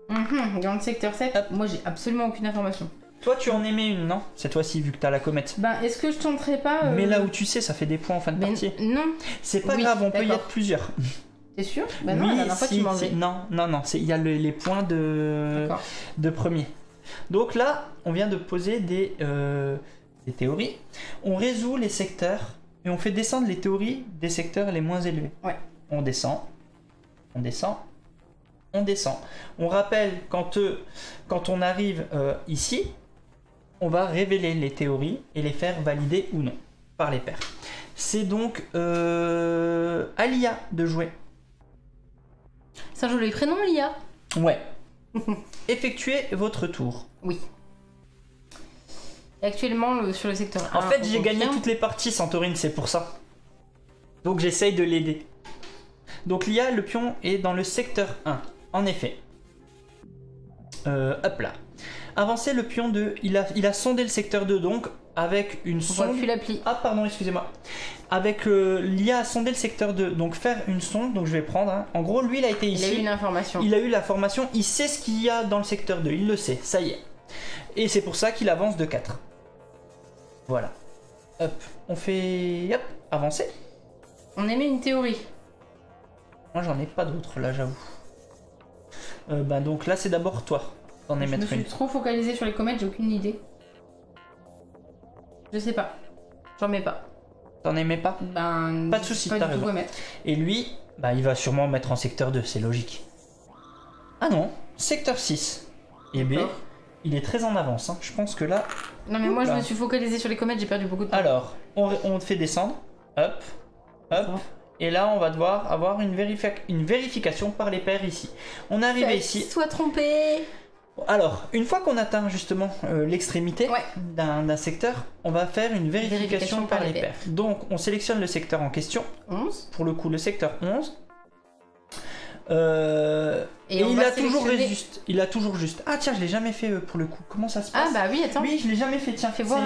Dans le secteur 7, moi j'ai absolument aucune information. Toi tu en émets une, non? Cette fois-ci, vu que t'as la comète. Ben, est-ce que je tenterai pas Mais là où tu sais, ça fait des points en fin de partie. Non. C'est pas grave, on peut y être plusieurs. T'es sûr? Bah non, la dernière fois tu m'en veux. Non, il y a les points de premier. Donc là, on vient de poser des théories. On résout les secteurs et on fait descendre les théories des secteurs les moins élevés. Ouais. On descend. On rappelle quand on arrive ici, on va révéler les théories et les faire valider ou non par les pairs. C'est donc à l'IA de jouer. C'est un joli prénom, l'IA. Ouais. Effectuez votre tour. Oui. Et actuellement, sur le secteur 1... En fait, j'ai gagné toutes les parties, Santorine, c'est pour ça. Donc j'essaye de l'aider. Donc l'IA, le pion est dans le secteur 1, en effet. Hop là. Avancer le pion 2, il a sondé le secteur 2, donc avec une sonde... On voit plus l'appli. Ah pardon, excusez-moi. Avec l'IA a sondé le secteur 2, donc faire une sonde, donc je vais prendre. Hein. En gros, lui, il a été ici. Il a eu une information. Il a eu l'information, il sait ce qu'il y a dans le secteur 2, il le sait, ça y est. Et c'est pour ça qu'il avance de 4. Voilà. Hop, on fait... Hop, avancer. On émet une théorie. Moi, j'en ai pas d'autres, là, j'avoue. Bah donc là, c'est d'abord toi. T'en émettre une. Je me suis trop focalisée sur les comètes, j'ai aucune idée. Je sais pas. J'en mets pas. T'en aimais pas? Ben... Pas de soucis, t'as raison. Et lui, bah il va sûrement mettre en secteur 2, c'est logique. Ah non, secteur 6. Et B, il est très en avance, hein. Je pense que là... Non mais moi je me suis focalisée sur les comètes, j'ai perdu beaucoup de temps. Alors, on fait descendre. Hop, hop. Et là, on va devoir avoir une vérification par les pairs ici. On est arrivé ici. Soit trompé. Alors, une fois qu'on atteint justement l'extrémité d'un secteur, on va faire une vérification par les pairs. Donc, on sélectionne le secteur en question. 11. Pour le coup, le secteur 11. Et il a toujours juste. Il a toujours juste. Ah tiens, je l'ai jamais fait pour le coup. Comment ça se passe? Ah bah oui, attends. Oui, je l'ai jamais fait. Tiens, fais voir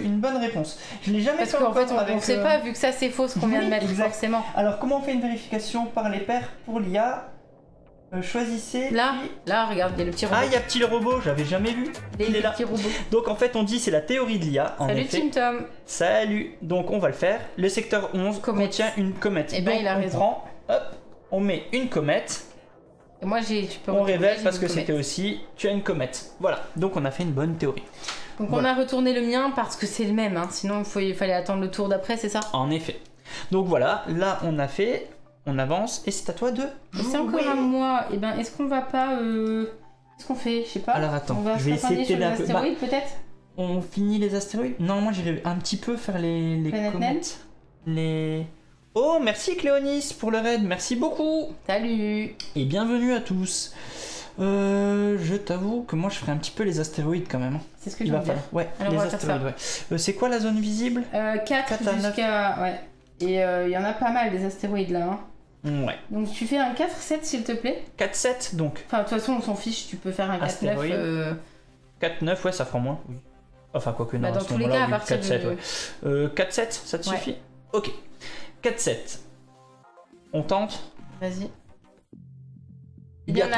une bonne réponse. Je l'ai jamais fait. Parce qu'en fait, on sait pas, vu que ça c'est faux ce qu'on vient de mettre, forcément. Alors, comment on fait une vérification par les pairs pour l'IA? Choisissez. Là, regarde, il y a le petit robot. Ah, il y a petit robot, j'avais jamais vu. Il est là. Donc en fait, on dit c'est la théorie de l'IA. Salut Tim Tom. Salut. Donc on va le faire. Le secteur 11 contient une comète. Et ben il a raison. Hop, on met une comète. Et moi on révèle parce que c'était aussi tu as une comète. Voilà. Donc on a fait une bonne théorie. Donc on a retourné le mien parce que c'est le même. Hein. Sinon il fallait attendre le tour d'après, c'est ça? En effet. Donc voilà, là on a fait. On avance et c'est à toi de jouer. C'est encore à moi. Et ben, est-ce qu'on va pas... Qu'est-ce qu'on fait? Je sais pas. Alors attends, on va je vais essayer de t'aider un peu. Astéroïdes peut-être? On finit les astéroïdes? Non, moi j'irai un petit peu faire les comètes. Oh, merci Cléonis pour le raid, merci beaucoup. Salut. Et bienvenue à tous. Je t'avoue que moi je ferai un petit peu les astéroïdes quand même. C'est ce que je veux dire. Ouais, alors les on va astéroïdes, faire ça. C'est quoi la zone visible? 4 jusqu'à... Ouais. Et il y en a pas mal des astéroïdes là. Hein. Ouais. Donc tu fais un 4-7 s'il te plaît. 4-7 donc. Enfin de toute façon on s'en fiche, tu peux faire un 4-9. 4-9 ouais ça fera moins. Oui. Enfin quoique non. Bah, dans tous les cas à partir 4-7 ouais. 4-7 ça te suffit? Ok. 4-7. On tente? Vas-y.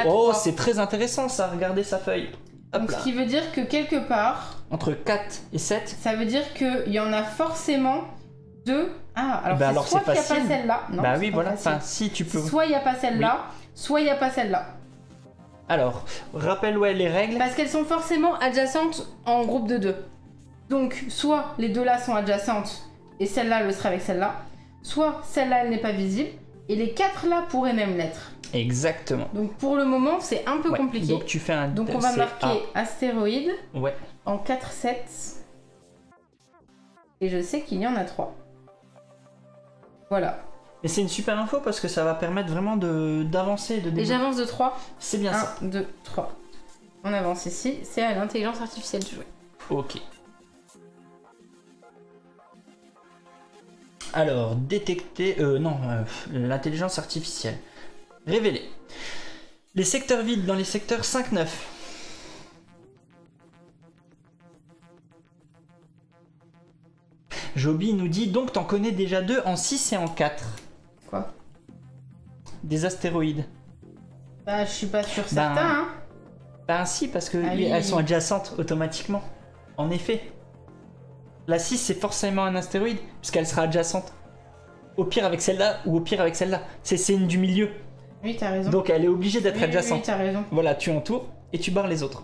Oh c'est très intéressant ça, regardez sa feuille. Hop donc là. Ce qui veut dire que quelque part... Entre 4 et 7. Ça veut dire qu'il y en a forcément 2. Ah, alors bah c'est soit qu'il n'y a pas celle-là. Non, bah oui, voilà. Enfin, si tu peux. Soit il n'y a pas celle-là, soit il n'y a pas celle-là. Alors, rappelle les règles. Parce qu'elles sont forcément adjacentes en groupe de 2. Donc, soit les deux là sont adjacentes et celle-là le sera avec celle-là, soit celle-là elle n'est pas visible et les 4 là pourraient même l'être. Exactement. Donc pour le moment, c'est un peu compliqué. Donc tu fais un. Donc on va marquer astéroïde en 4-7. Et je sais qu'il y en a 3. Voilà. Mais c'est une super info parce que ça va permettre vraiment d'avancer. Et j'avance de 3. C'est bien ça. 1, 2, 3. On avance ici. C'est à l'intelligence artificielle de jouer. Ok. Alors, détecter... l'intelligence artificielle. Révéler. Les secteurs vides dans les secteurs 5-9. Joby nous dit, donc t'en connais déjà 2 en 6 et en 4. Quoi? Des astéroïdes. Bah, je suis pas sûr certain, hein. Ben si, parce que elles sont adjacentes automatiquement. En effet. La 6, c'est forcément un astéroïde, puisqu'elle sera adjacente. Au pire avec celle-là, ou au pire avec celle-là. C'est une du milieu. Oui, t'as raison. Donc elle est obligée d'être adjacente. Oui, t'as raison. Voilà, tu entoures, et tu barres les autres.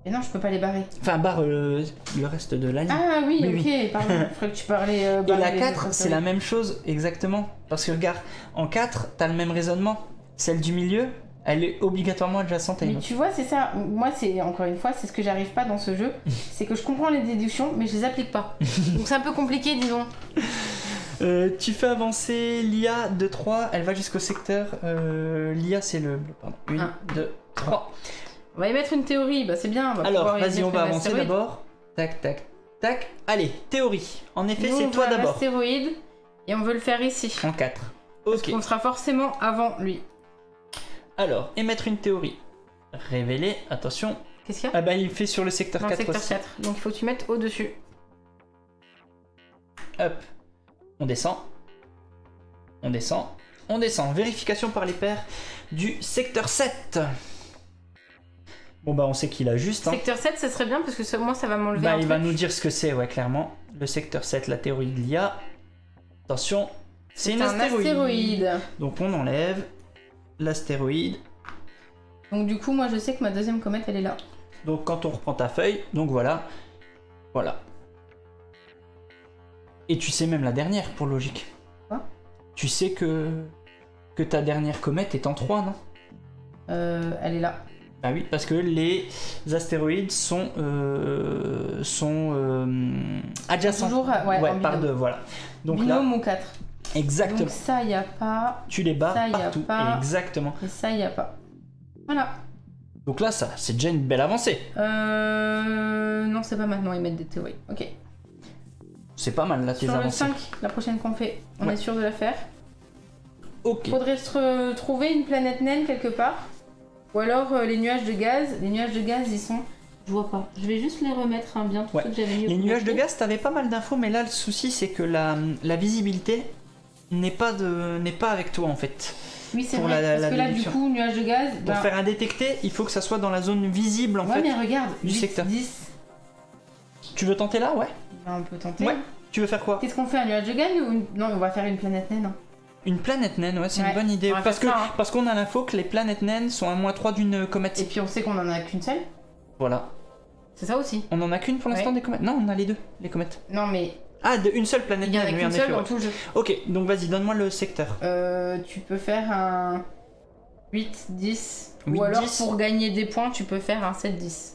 Et non, je peux pas les barrer. Enfin, barre le reste de la ligne. Ah oui, ok, pardon. Il faudrait que tu parlais... et la 4, c'est la même chose, exactement. Parce que regarde, en 4, t'as le même raisonnement. Celle du milieu, elle est obligatoirement adjacente à une autre. Mais tu vois, c'est ça. Moi, c'est encore une fois, c'est ce que j'arrive pas dans ce jeu. C'est que je comprends les déductions, mais je les applique pas. Donc c'est un peu compliqué, disons. Tu fais avancer l'IA de 3, elle va jusqu'au secteur. L'IA, c'est le... Pardon. 1, 2, 3. On va y mettre une théorie, bah c'est bien. Alors, vas-y, on va avancer d'abord. Tac, tac, tac. Allez, théorie. En effet, Nous, c'est on toi voit d'abord. l'astéroïde et on veut le faire ici. En 4. Parce Ok. qu'on sera forcément avant lui. Alors, émettre une théorie. Révéler, attention. Qu'est-ce qu'il y a? Ah bah il fait sur le secteur Dans le 4 secteur aussi. 4. Donc il faut que tu mettes au-dessus. Hop. On descend. On descend. On descend. Vérification par les pairs du secteur 7. Bon bah on sait qu'il a juste. Hein. Secteur 7, ça serait bien parce que moi ça va m'enlever Bah un il va truc. nous dire ce que c'est, ouais, clairement. Le secteur 7, la théorie de l'IA. Attention, c'est une un astéroïde. Donc on enlève l'astéroïde. Donc du coup, moi je sais que ma deuxième comète elle est là. Donc quand on reprend ta feuille, donc voilà. Voilà. Et tu sais même la dernière pour logique. Quoi? Tu sais que ta dernière comète est en 3, non? Elle est là. Ah oui, parce que les astéroïdes sont adjacents. Toujours, ouais, en par binôme. deux, voilà. Donc Binôme là, ou 4. exactement. Donc ça, il n'y a pas. Tu les bats ça, y a partout. pas. Exactement. Et ça, il n'y a pas. Voilà. Donc là, ça, c'est déjà une belle avancée. Non, c'est pas maintenant, ils mettent des théories. Ok. C'est pas mal là, tes Sur le avancées. 5, la prochaine qu'on fait, on Ouais. est sûr de la faire. Ok. Faudrait se trouver une planète naine quelque part. Ou alors les nuages de gaz. Les nuages de gaz, ils sont. Je vois pas. Je vais juste les remettre hein, bien, tous Ouais. ceux que j'avais mis au Les nuages de premier. gaz, t'avais pas mal d'infos, mais là, le souci, c'est que la visibilité n'est pas avec toi en fait. Oui, c'est pour vrai. la parce que là, du déduction. coup, nuages de gaz. Pour faire un détecté, il faut que ça soit dans la zone visible en ouais, fait. mais regarde, du 8, secteur. 10. Tu veux tenter là, ouais? Ben, on peut tenter. Ouais. Tu veux faire quoi? Qu'est-ce qu'on fait, un nuage de gaz ou Non, on va faire une planète naine. hein. Une planète naine, ouais, c'est Ouais, une bonne idée. on va Parce que faire ça, hein. parce qu'on a l'info que les planètes naines sont à -3 d'une comète. Et puis on sait qu'on en a qu'une seule. Voilà. C'est ça aussi. On en a qu'une pour l'instant Ouais. des comètes. Non, on a les deux, les comètes. Non, mais Ah, une seule planète il y en a naine, oui, qu'une en seule effet, dans ouais. tout le jeu. Ok, donc vas-y, donne-moi le secteur. Tu peux faire un 8, 10. 8, ou alors 10. pour gagner des points, tu peux faire un 7, 10.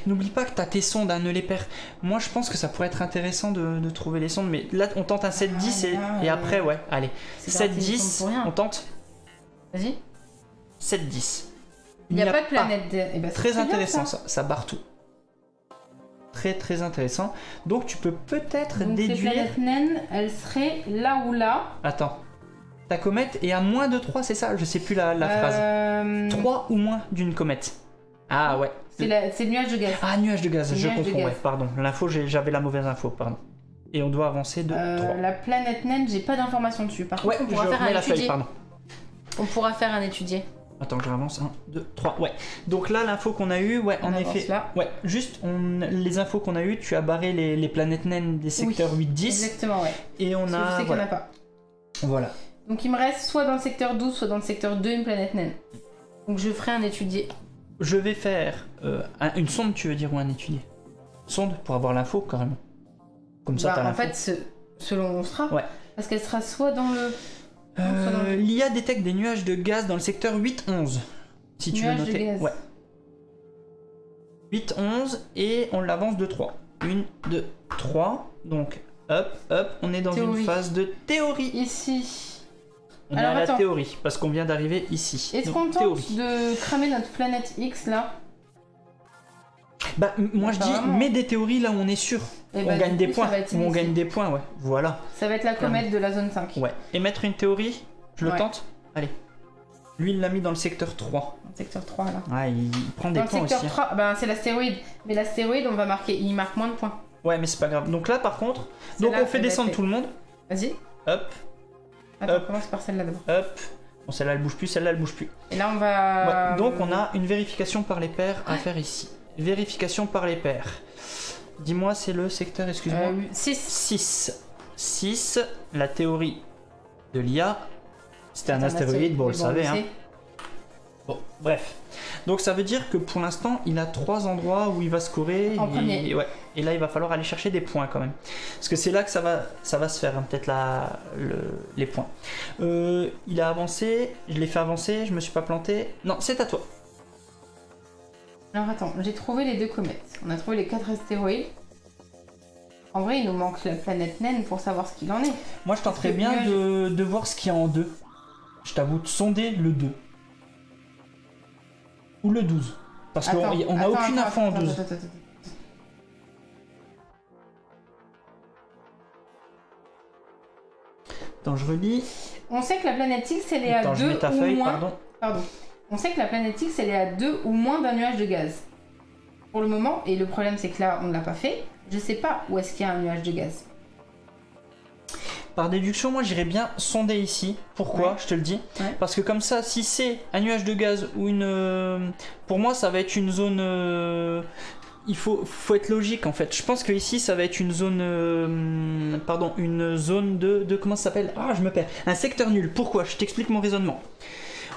N'oublie pas que t'as tes sondes, ne les perds. Moi, je pense que ça pourrait être intéressant de trouver les sondes, mais là, on tente un 7-10 là, et après, ouais, allez. c'est grave, c'est 7-10, pour rien. on tente Vas-y. 7-10. Il n'y a pas de planète. Eh ben, c'est Très bien, intéressant, ça barre tout. Très très intéressant. Donc tu peux peut-être Donc les déduire... planètes naines, elles seraient là ou là. Attends. Ta comète est à moins de 3, c'est ça? Je sais plus la phrase. 3 ou moins d'une comète. Ah ouais. C'est le nuage de gaz. Ah, nuage de gaz, je Nuage de confonds, gaz. ouais, pardon. L'info, j'avais la mauvaise info, pardon. Et on doit avancer de 3. La planète naine, j'ai pas d'informations dessus. Par Ouais, contre, on je pourra faire remets un la feuille, étudié. pardon. On pourra faire un étudié. Attends, je avance. 1, 2, 3. Ouais. Donc là, l'info qu'on a eue, ouais, en On avance effet. là. Ouais, juste les infos qu'on a eues, tu as barré les planètes naines des secteurs 8-10. Exactement, ouais. Et on Parce que je a. sais qu'il n'y en Voilà. a pas. Voilà. Donc il me reste soit dans le secteur 12, soit dans le secteur 2 une planète naine. Donc je ferai un étudié. Je vais faire une sonde, tu veux dire, ou un étudié? Sonde pour avoir l'info, carrément. Comme ça, Bah, t'as en l'info. fait, selon où on sera. Ouais. Parce qu'elle sera soit dans le. soit dans le L'IA détecte des nuages de gaz dans le secteur 8-11. Si tu veux nuage de noter. gaz. Ouais. 8-11 et on l'avance de 3. 1, 2, 3. Donc, hop, hop, on est dans Théorie. une phase de théorie. Ici. On Alors, est à la attends. théorie, parce qu'on vient d'arriver ici. Est-ce Donc, qu'on tente théorie. de cramer notre planète X là? Bah, moi je dis, Apparemment. mets des théories là où on est sûr. Eh On bah, gagne du des coup, points. ça va être Où on ici. gagne des points, ouais. Voilà. Ça va être la comète de la zone 5. Ouais. Et mettre une théorie, je le Ouais. tente? Allez. Lui, il l'a mis dans le secteur 3. Dans le secteur 3 là. Ouais, il prend des Dans le points secteur aussi. 3, ben, c'est l'astéroïde. Mais l'astéroïde, on va marquer. Il marque moins de points. Ouais, mais c'est pas grave. Donc là, par contre, donc Celle-là, on fait elle va descendre être- tout le monde. Vas-y. Hop, Attends, Hop. on commence par celle-là d'abord. hop. Bon, celle-là, elle bouge plus, celle-là, elle bouge plus. Et là, on va. Ouais, donc on a une vérification par les pairs à faire ici. Vérification par les pairs. Dis-moi, c'est le secteur, excuse-moi. 6. 6. 6, la théorie de l'IA. C'était un astéroïde, bon, on le savait. Hein. Bon, bref. Donc ça veut dire que pour l'instant, il a 3 endroits où il va scorer. En premier. Ouais. Et là, il va falloir aller chercher des points quand même. Parce que c'est là que ça va se faire, hein, peut-être les points. Il a avancé, je l'ai fait avancer, je me suis pas planté. Non, c'est à toi. Alors attends, j'ai trouvé les 2 comètes. On a trouvé les 4 astéroïdes. En vrai, il nous manque la planète naine pour savoir ce qu'il en est. Moi, je tenterais que bien nuage- de voir ce qu'il y a en 2. Je t'avoue, de sonder le 2. Ou le 12. Parce qu'on n'a aucune info en 12. Attends, je relis. On sait que la planète X, elle est à 2 ou moins... Pardon. On sait que la planète X, elle est à 2 ou moins d'un nuage de gaz. Pour le moment, et le problème c'est que là, on ne l'a pas fait, je sais pas où est-ce qu'il y a un nuage de gaz. Par déduction, moi j'irais bien sonder ici. Pourquoi? Je te le dis. Parce que comme ça, si c'est un nuage de gaz ou une... Pour moi, ça va être une zone... Il faut être logique en fait. Je pense que ici, ça va être une zone... Pardon, une zone de... Comment ça s'appelle? Ah, je me perds. Un secteur nul. Pourquoi? Je t'explique mon raisonnement.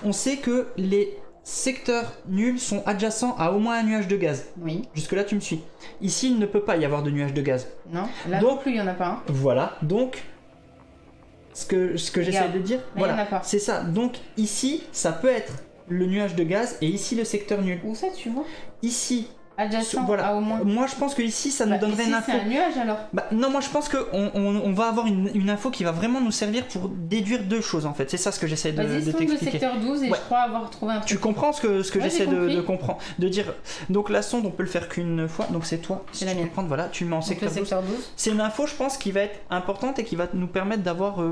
On sait que les secteurs nuls sont adjacents à au moins un nuage de gaz. Oui. Jusque-là, tu me suis. Ici, il ne peut pas y avoir de nuage de gaz. Non, là non plus, il n'y en a pas un. Voilà, donc... Ce que j'essaie de dire, voilà, c'est ça. Donc ici, ça peut être le nuage de gaz et ici le secteur nul. Où ça, tu vois? Ici. Adjacent voilà. À au moins. Moi, je pense que ici, ça nous donnerait ici, une info. C'est un nuage alors? Non, moi, je pense qu'on va avoir une info qui va vraiment nous servir pour déduire deux choses en fait. C'est ça ce que j'essaie de t'expliquer. Vas-y, sonde le secteur 12 et je crois avoir trouvé un truc. Tu comprends ce que j'essaie de comprendre, de dire. Donc la sonde, on peut le faire qu'une fois. Donc c'est toi. C'est la mienne. Prendre, voilà, tu le mets en secteur 12. C'est une info, je pense, qui va être importante et qui va nous permettre d'avoir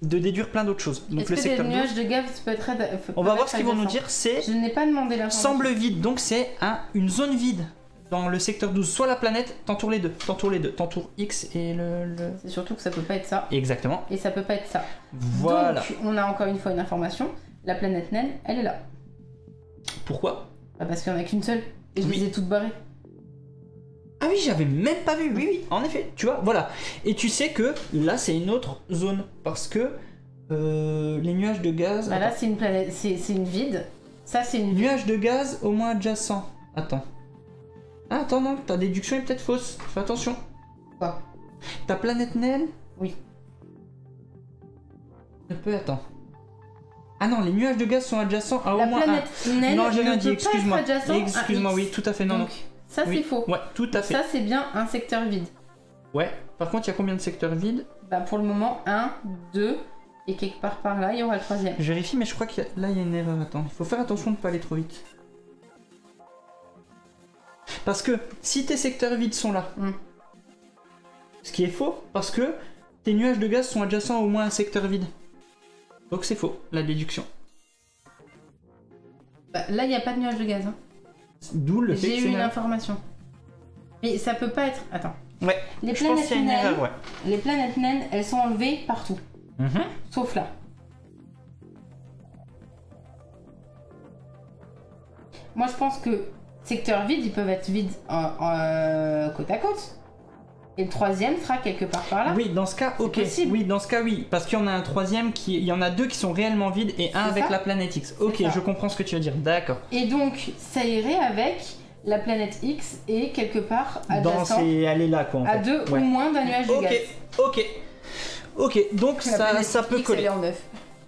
de déduire plein d'autres choses. Donc le secteur 12. Nuages de gaz peut être... On va voir ce qu'ils vont nous dire. C'est. Je n'ai pas demandé l'information. Semble vide. Donc c'est une zone vide. Dans le secteur 12, soit la planète, t'entoures les deux. T'entoures X et le... C'est surtout que ça peut pas être ça. Exactement. Et ça peut pas être ça. Voilà. Donc, on a encore une fois une information. La planète naine, elle est là. Pourquoi? Parce qu'il n'y en a qu'une seule. Et je les ai toutes barrées. Ah oui, j'avais même pas vu. Oui, en effet. Tu vois, voilà. Et tu sais que là, c'est une autre zone. Parce que les nuages de gaz... Bah là, c'est une planète... C'est une vide. Ça, c'est une... Nuages de gaz au moins adjacent. Attends. Ah, attends, non, ta déduction est peut-être fausse. Fais attention. Quoi? Ta planète naine? Oui. Attends. Ah non, les nuages de gaz sont adjacents à au moins La planète naine non, j'ai rien dit, excuse-moi. Excuse-moi, oui, tout à fait, non, donc, ça, c'est faux. Ouais, tout à fait. Ça, c'est bien un secteur vide. Ouais, par contre, il y a combien de secteurs vides? Bah, pour le moment, 1, 2, et quelque part par là, il y aura le troisième. Je vérifie, mais je crois que là, il y a une erreur. Attends, il faut faire attention de ne pas aller trop vite. Parce que si tes secteurs vides sont là, ce qui est faux, parce que tes nuages de gaz sont adjacents à au moins un secteur vide. Donc c'est faux, la déduction. Bah, là, il n'y a pas de nuage de gaz. Hein. D'où le fait que j'ai eu une information. Mais ça peut pas être... Attends. Ouais, les je pense qu'il y a une erreur, ouais. Les planètes naines, elles sont enlevées partout. Sauf là. Moi, je pense que secteurs vides, ils peuvent être vides côte à côte. Et le troisième sera quelque part par là. Oui, dans ce cas, ok. Oui, dans ce cas, oui. Parce qu'il y en a un troisième il y en a deux qui sont réellement vides et un avec la planète X. Ok, je comprends ce que tu veux dire. D'accord. Et donc, ça irait avec la planète X et quelque part adjacent. Elle est là, quoi. En à fait. 2 ou moins d'un nuage de gaz. Ok. Donc ça peut X, coller. Elle est en 9.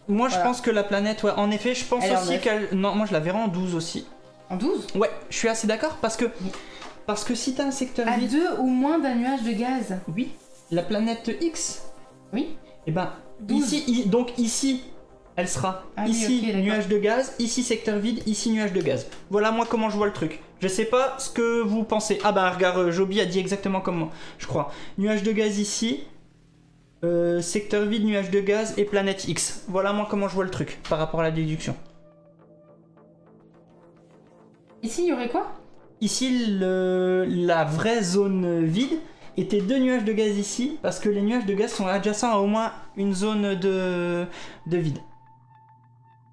Moi, je pense que la planète, ouais, en effet, je pense aussi qu'elle. Non, moi, je la verrais en 12 aussi. En 12? Ouais, je suis assez d'accord parce que si t'as un secteur vide... À 2 ou moins d'un nuage de gaz. Oui. La planète X. Oui. Et ben, ici, donc ici, elle sera ici nuage de gaz, ici secteur vide, ici nuage de gaz. Voilà moi comment je vois le truc. Je sais pas ce que vous pensez. Ah bah regarde, Joby a dit exactement comme moi, je crois. Nuage de gaz ici, secteur vide, nuage de gaz et planète X. Voilà moi comment je vois le truc par rapport à la déduction. Ici, il y aurait quoi? Ici, la vraie zone vide était 2 nuages de gaz ici, parce que les nuages de gaz sont adjacents à au moins une zone de vide.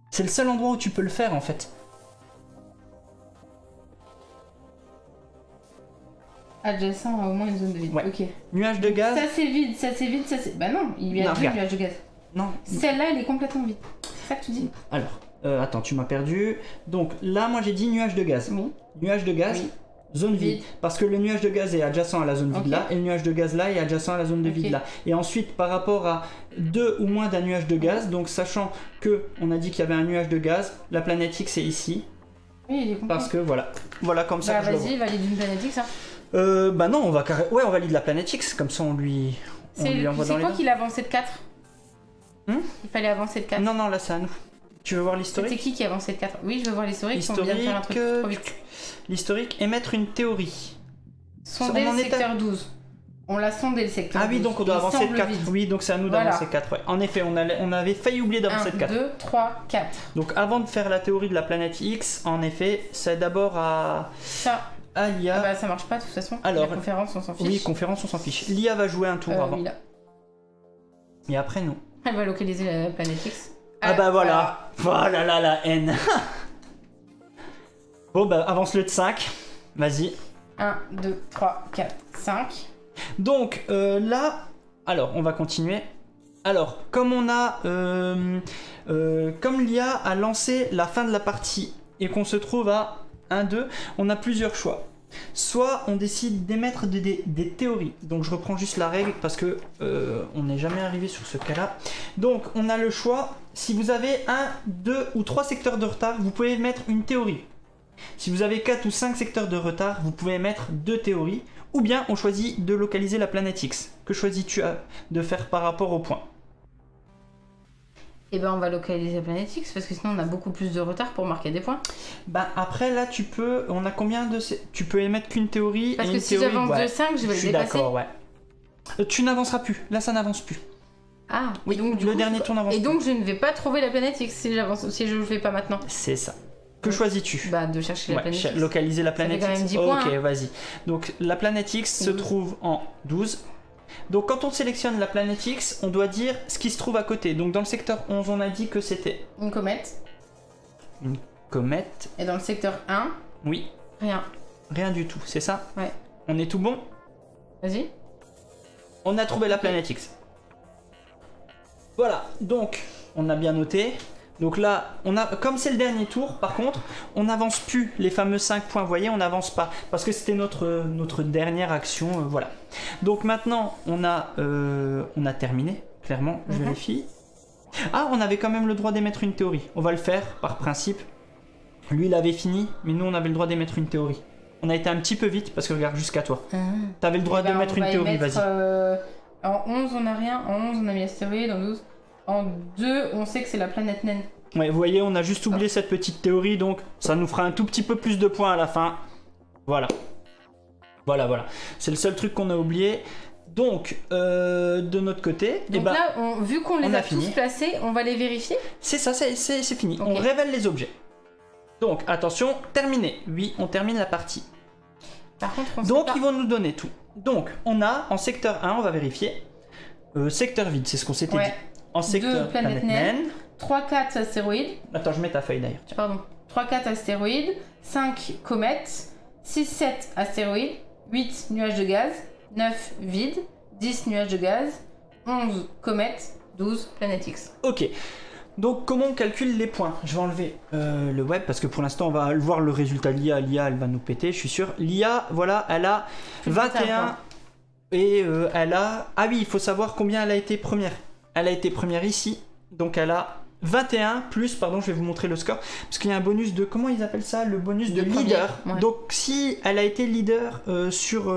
C'est le seul endroit où tu peux le faire, en fait. Adjacent à au moins une zone de vide. Ouais. Ok. Nuage de gaz. Ça c'est vide, ça c'est vide, ça c'est... Bah non, il y a 2 nuages de gaz. Non. Celle-là, elle est complètement vide. C'est ça que tu dis? Alors, attends, tu m'as perdu. Donc là, moi j'ai dit nuage de gaz. Oui. Nuage de gaz, zone vide. Parce que le nuage de gaz est adjacent à la zone vide là, et le nuage de gaz là est adjacent à la zone de vide là. Et ensuite, par rapport à 2 ou moins d'un nuage de gaz, donc sachant que on a dit qu'il y avait un nuage de gaz, la planète X est ici. Oui, il est compris. Parce que voilà comme ça. Bah vas-y, valide une planète X. Hein. Bah non, on valide la planète X, comme ça on lui envoie dans les... C'est quoi qu'il a avancé de 4 Il fallait avancer de 4. Non, là c'est à nous. Tu veux voir l'historique? C'était qui avançait de 4? Oui, je veux voir l'historique, on vient de faire un truc trop vite. L'historique, émettre une théorie. Sonder le secteur 12. On l'a sondé le secteur. Ah oui, donc on doit avancer de 4. Vide. Oui, donc c'est à nous d'avancer 4. Ouais. En effet, on avait failli oublier d'avancer de 4. 1, 2, 3, 4. Donc avant de faire la théorie de la planète X, en effet, c'est d'abord à... Ça. l'IA. Ah bah ça marche pas de toute façon. Alors, la conférence, on s'en fiche. Oui, conférence, on s'en fiche. L'IA va jouer un tour avant. Oui, là. Et après, nous. Elle va localiser la planète X. Ah bah voilà. Voilà là, la haine. Bon bah avance-le de 5. Vas-y. 1, 2, 3, 4, 5. Donc là, alors on va continuer. Alors comme on a, comme l'IA a lancé la fin de la partie et qu'on se trouve à 1, 2, on a plusieurs choix. Soit on décide d'émettre des théories. Donc je reprends juste la règle parce que on n'est jamais arrivé sur ce cas-là. Donc on a le choix. Si vous avez 1, 2 ou 3 secteurs de retard, vous pouvez mettre une théorie. Si vous avez 4 ou 5 secteurs de retard, vous pouvez mettre 2 théories. Ou bien on choisit de localiser la planète X. Que choisis-tu de faire par rapport au point? Et ben on va localiser la planète X parce que sinon on a beaucoup plus de retard pour marquer des points. Bah après là tu peux, on a combien de... Tu peux émettre qu'une théorie. Parce et que une si théorie, j'avance de 5, je vais le dépasser. D'accord, ouais. Tu n'avanceras plus, là ça n'avance plus. Ah, oui, donc le dernier tour n'avance plus. Et donc je ne vais pas trouver la planète X si je le fais pas maintenant. C'est ça. Que choisis-tu? Bah de chercher la planète X. Localiser la planète X. Ça fait X. quand même 10 points, Ok, vas-y. Donc la planète X se trouve en 12. Donc quand on sélectionne la planète X, on doit dire ce qui se trouve à côté. Donc dans le secteur 11, on a dit que c'était... Une comète. Une comète. Et dans le secteur 1, oui. Rien. Rien du tout, c'est ça? Ouais. On est tout bon? Vas-y. On a trouvé la planète X. Voilà, donc on a bien noté. Donc là, comme c'est le dernier tour, par contre, on n'avance plus les fameux 5 points, vous voyez, on n'avance pas. Parce que c'était notre dernière action, voilà. Donc maintenant, on a terminé, clairement, je vérifie. Ah, on avait quand même le droit d'émettre une théorie. On va le faire, par principe. Lui, il avait fini, mais nous, on avait le droit d'émettre une théorie. On a été un petit peu vite, parce que regarde, jusqu'à toi. T'avais le droit de mettre une théorie, vas-y. En 11, on n'a rien. En 11, on a mis l'astéroïde. En 12... En 2, on sait que c'est la planète naine. Ouais, vous voyez, on a juste oublié cette petite théorie, donc ça nous fera un tout petit peu plus de points à la fin. Voilà. Voilà. C'est le seul truc qu'on a oublié. Donc, de notre côté... Donc là, vu qu'on les a tous placés, on va les vérifier? C'est ça, c'est fini. Okay. On révèle les objets. Donc, attention, terminé. Oui, on termine la partie. Par contre, ils vont nous donner tout. Donc, on a, en secteur 1, on va vérifier. Secteur vide, c'est ce qu'on s'était dit. En secteur 2 planètes naines, 3-4 astéroïdes. Attends, je mets ta feuille d'ailleurs. Pardon. 3-4 astéroïdes, 5 comètes, 6-7 astéroïdes, 8 nuages de gaz, 9 vides, 10 nuages de gaz, 11 comètes, 12 planètes X. Ok. Donc comment on calcule les points? Je vais enlever le web parce que pour l'instant on va voir le résultat de l'IA. L'IA elle va nous péter, je suis sûr. L'IA, voilà, elle a 21 et elle a... Ah oui, il faut savoir combien elle a été première. Elle a été première ici, donc elle a 21 plus, pardon, je vais vous montrer le score, parce qu'il y a un bonus de, comment ils appellent ça? Le bonus de leader. Ouais. Donc si elle a été leader sur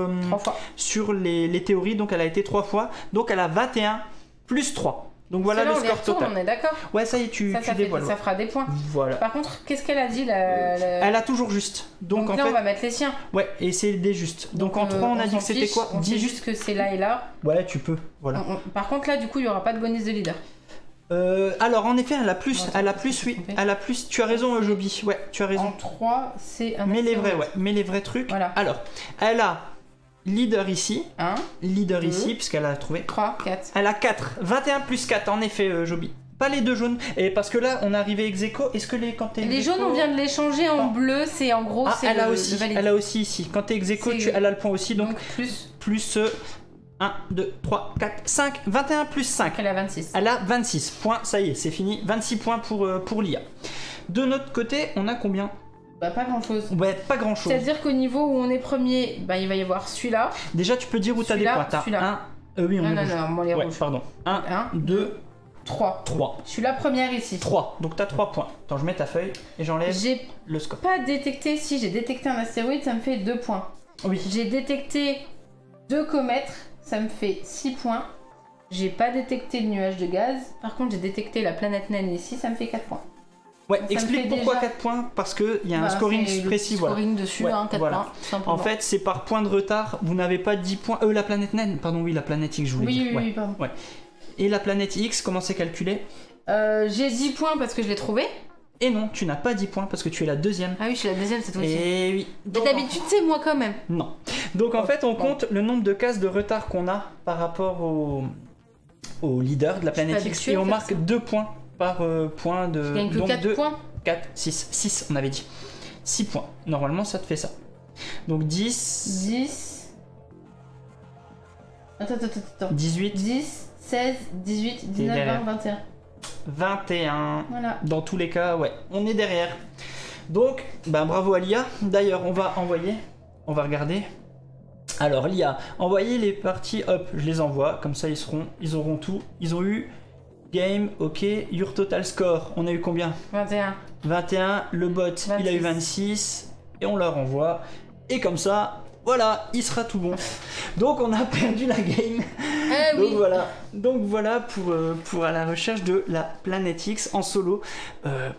les théories, donc elle a été 3 fois, donc elle a 21 plus 3. Donc voilà le score total. On est d'accord? Ouais, ça y est, tu dévoiles. Ça fera des points. Voilà. Par contre, qu'est-ce qu'elle a dit Elle a toujours juste. Donc en là, fait, on va mettre les siens. Ouais, et c'est des justes. Donc en 3, on a dit que c'était quoi? On dit juste que c'est là et là. Ouais, tu peux. Voilà. Par contre, là, du coup, il n'y aura pas de bonus de leader. Alors en effet, elle a plus, oui. Elle a plus. Tu as raison, Joby. Ouais, tu as raison. En 3, c'est un. Mais les vrais trucs. Voilà. Alors, elle a leader ici. 1. Leader 2, ici, puisqu'elle a trouvé. 3, 4. Elle a 4. 21 plus 4, en effet, Joby. Pas les deux jaunes. Et parce que là, on est arrivé ex aequo. Est-ce que quand t'es les jaunes, on vient de les changer en bleu. C'est en gros. Ah, elle a aussi. Elle a aussi ici. Quand t'es ex aequo, elle a le point aussi. Donc plus 1, 2, 3, 4, 5, 21 plus 5. Elle a 26. Elle a 26 points, ça y est, c'est fini. 26 points pour l'IA. De notre côté, on a combien? Bah pas grand chose. Ouais, pas grand chose. C'est-à-dire qu'au niveau où on est premier, bah il va y avoir celui-là. Déjà, tu peux dire où t'as des points. T'as 1. Oui, on est rouge. Non, les rouges. Pardon. 1, 2, 3. Je suis la première ici. 3. Donc t'as 3 points. Attends, je mets ta feuille et j'enlève le score. Pas détecté. Si j'ai détecté un astéroïde, ça me fait 2 points. Oui. J'ai détecté 2 comètes. Ça me fait 6 points. J'ai pas détecté le nuage de gaz. Par contre, j'ai détecté la planète naine ici, ça me fait 4 points. Ouais, explique pourquoi 4 points, parce qu'il y a un scoring précis. Scoring dessus, 4 points, tout simplement. En fait, c'est par point de retard, vous n'avez pas 10 points. La planète naine, pardon, oui, la planète X, je voulais dire. Oui, pardon. Ouais. Et la planète X, comment c'est calculé? J'ai 10 points parce que je l'ai trouvé. Et non, tu n'as pas 10 points parce que tu es la deuxième. Ah oui, je suis la deuxième cette fois-ci. Et oui. D'habitude, c'est moi quand même. Non. Donc en fait, on compte le nombre de cases de retard qu'on a par rapport au leader de la planète X. Et on marque 2 points par point de... Je gagne que 4 points. 4, 6, on avait dit. 6 points. Normalement, ça te fait ça. Donc 10... Attends. 18... 10, 16, 18, 19, 20, 21. 21. Voilà. Dans tous les cas, ouais, on est derrière. Donc, bravo à l'IA. D'ailleurs, on va regarder. Alors, l'IA, envoyez les parties, hop, je les envoie. Comme ça, ils auront tout. Ils ont eu game, ok, your total score. On a eu combien? 21. Le bot, 26. Il a eu 26. Et on leur envoie. Et comme ça, voilà, il sera tout bon. Donc, on a perdu la game. Donc voilà pour à la recherche de la planète X en solo.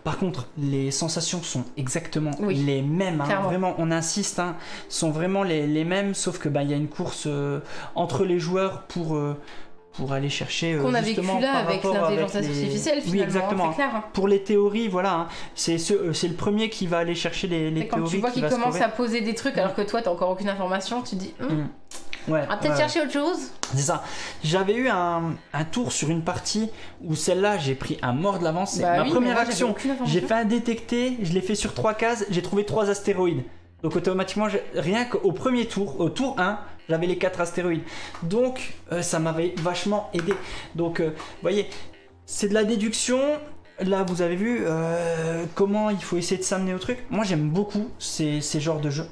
Par contre, les sensations sont exactement les mêmes. Hein. Vraiment, on insiste, hein, sont vraiment les mêmes, sauf que il y a une course entre les joueurs pour aller chercher qu'on a vécu là avec l'intelligence artificielle finalement. Oui, exactement. C'est clair, hein. Pour les théories, voilà, hein, c'est le premier qui va aller chercher les théories. Quand tu vois qu'il commence à poser des trucs alors que toi t'as encore aucune information, tu te dis ouais, on va peut-être chercher autre chose. C'est ça. J'avais eu un tour sur une partie où celle-là j'ai pris un mort de l'avance. Ma première action, j'ai fait un détecté, je l'ai fait sur 3 cases, j'ai trouvé 3 astéroïdes. Donc automatiquement, rien qu'au premier tour, au tour 1, j'avais les 4 astéroïdes. Donc ça m'avait vachement aidé. Donc vous voyez, c'est de la déduction. Là vous avez vu comment il faut essayer de s'amener au truc. Moi j'aime beaucoup ces genres de jeux.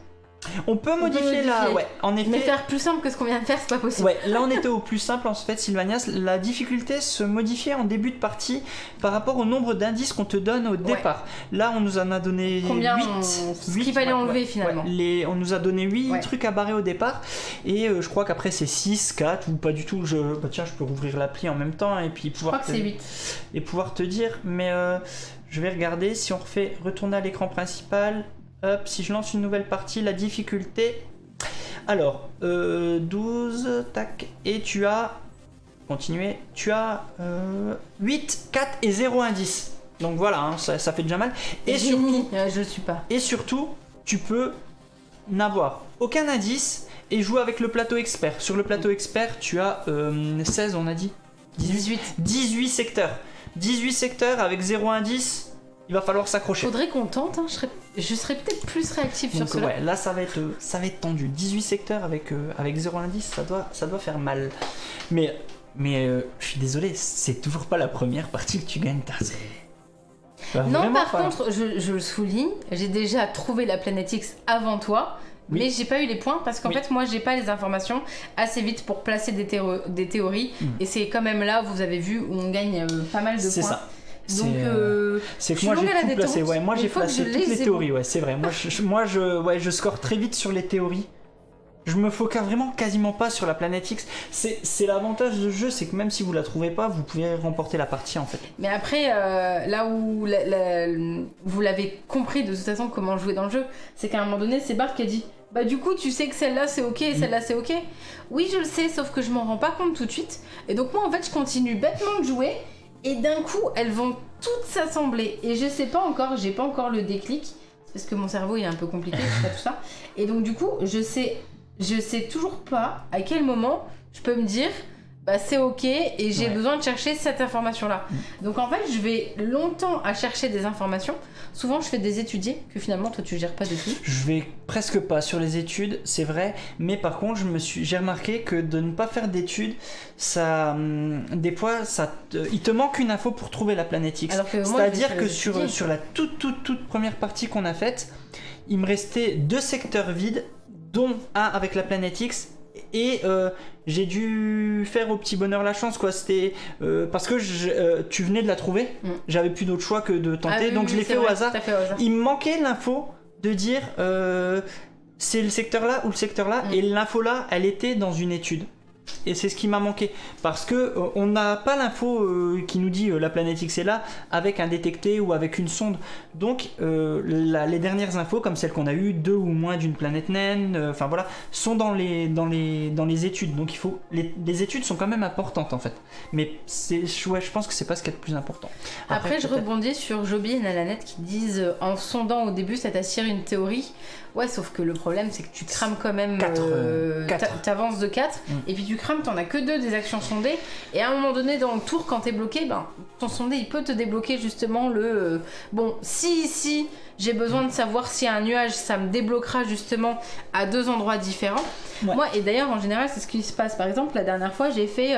On peut modifier la... Ouais, en effet... Mais faire plus simple que ce qu'on vient de faire, c'est pas possible. Ouais, là on était au plus simple en fait, Sylvanias. La difficulté se modifiait en début de partie par rapport au nombre d'indices qu'on te donne au départ. Là on nous en a donné 8. Ce qu'il fallait enlever finalement. On nous a donné 8 trucs à barrer au départ. Et je crois qu'après c'est 6, 4 ou pas du tout. Tiens, je peux rouvrir l'appli en même temps et puis pouvoir... Je crois que c'est 8. Et pouvoir te dire, mais je vais regarder si on refait retourner à l'écran principal... Hop, si je lance une nouvelle partie, la difficulté... Alors, 12, tac, et tu as... Continuez, tu as 8, 4 et 0 indice. Donc voilà, hein, ça fait déjà mal. Et surtout, je le suis pas. Et surtout, tu peux n'avoir aucun indice et jouer avec le plateau expert. Sur le plateau expert, tu as 16, on a dit 18 secteurs. 18 secteurs avec 0 indice. Il va falloir s'accrocher. Faudrait qu'on tente, hein. Je serais peut-être plus réactif sur cela. Ouais, là ça va être tendu. 18 secteurs avec 0 indice, ça doit faire mal. Mais je suis désolé, c'est toujours pas la première partie que tu gagnes. Non, par contre, je le souligne, j'ai déjà trouvé la planète X avant toi. Oui. Mais j'ai pas eu les points parce qu'en fait moi j'ai pas les informations assez vite pour placer des théories. Et c'est quand même là, vous avez vu, où on gagne pas mal de points. C'est ça. Donc c'est que moi j'ai tout placé. Ouais, moi j'ai placé toutes les théories. Ouais, c'est vrai. Moi je score très vite sur les théories. Je me focus vraiment quasiment pas sur la planète X. C'est l'avantage de ce jeu, c'est que même si vous la trouvez pas, vous pouvez remporter la partie en fait. Mais après, là où vous l'avez compris de toute façon comment jouer dans le jeu, c'est qu'à un moment donné, c'est Bart qui a dit bah du coup tu sais que celle-là c'est ok, celle-là c'est ok. Oui je le sais, sauf que je m'en rends pas compte tout de suite. Et donc moi en fait je continue bêtement de jouer. Et d'un coup, elles vont toutes s'assembler. Et je sais pas encore, j'ai pas encore le déclic. Parce que mon cerveau il est un peu compliqué, tout ça. Et donc du coup, je sais toujours pas à quel moment je peux me dire bah c'est ok et j'ai besoin de chercher cette information-là. Donc en fait, je vais longtemps à chercher des informations. Souvent, je fais des étudiés que finalement, toi, tu gères pas du tout. Je vais presque pas sur les études, c'est vrai. Mais par contre, j'ai remarqué que de ne pas faire d'études, ça, des fois, il te manque une info pour trouver la planète X. C'est-à-dire que sur la toute première partie qu'on a faite, il me restait 2 secteurs vides, dont un avec la planète X. Et j'ai dû faire au petit bonheur la chance quoi. C'était parce que tu venais de la trouver, j'avais plus d'autre choix que de tenter, donc je l'ai fait au hasard. Il me manquait l'info de dire c'est le secteur là ou le secteur là, et l'info là elle était dans une étude. Et c'est ce qui m'a manqué, parce que on n'a pas l'info qui nous dit la planète X est là avec un détecté ou avec une sonde. Donc les dernières infos, comme celles qu'on a eues, 2 ou moins d'une planète naine, enfin voilà, sont dans les études. Donc il faut les études sont quand même importantes en fait. Mais je pense que c'est pas ce qui est le plus important. Après je rebondis sur Joby et Nalanet qui disent en sondant au début ça t'assure une théorie. Ouais, sauf que le problème c'est que tu crames quand même 4. T'avances de 4 et puis tu crames, t'en as que 2 des actions sondées et à un moment donné dans le tour quand t'es bloqué, ton sondé il peut te débloquer justement le bon, si j'ai besoin de savoir s'il y a un nuage, ça me débloquera justement à 2 endroits différents. Moi, et d'ailleurs en général c'est ce qui se passe. Par exemple la dernière fois j'ai fait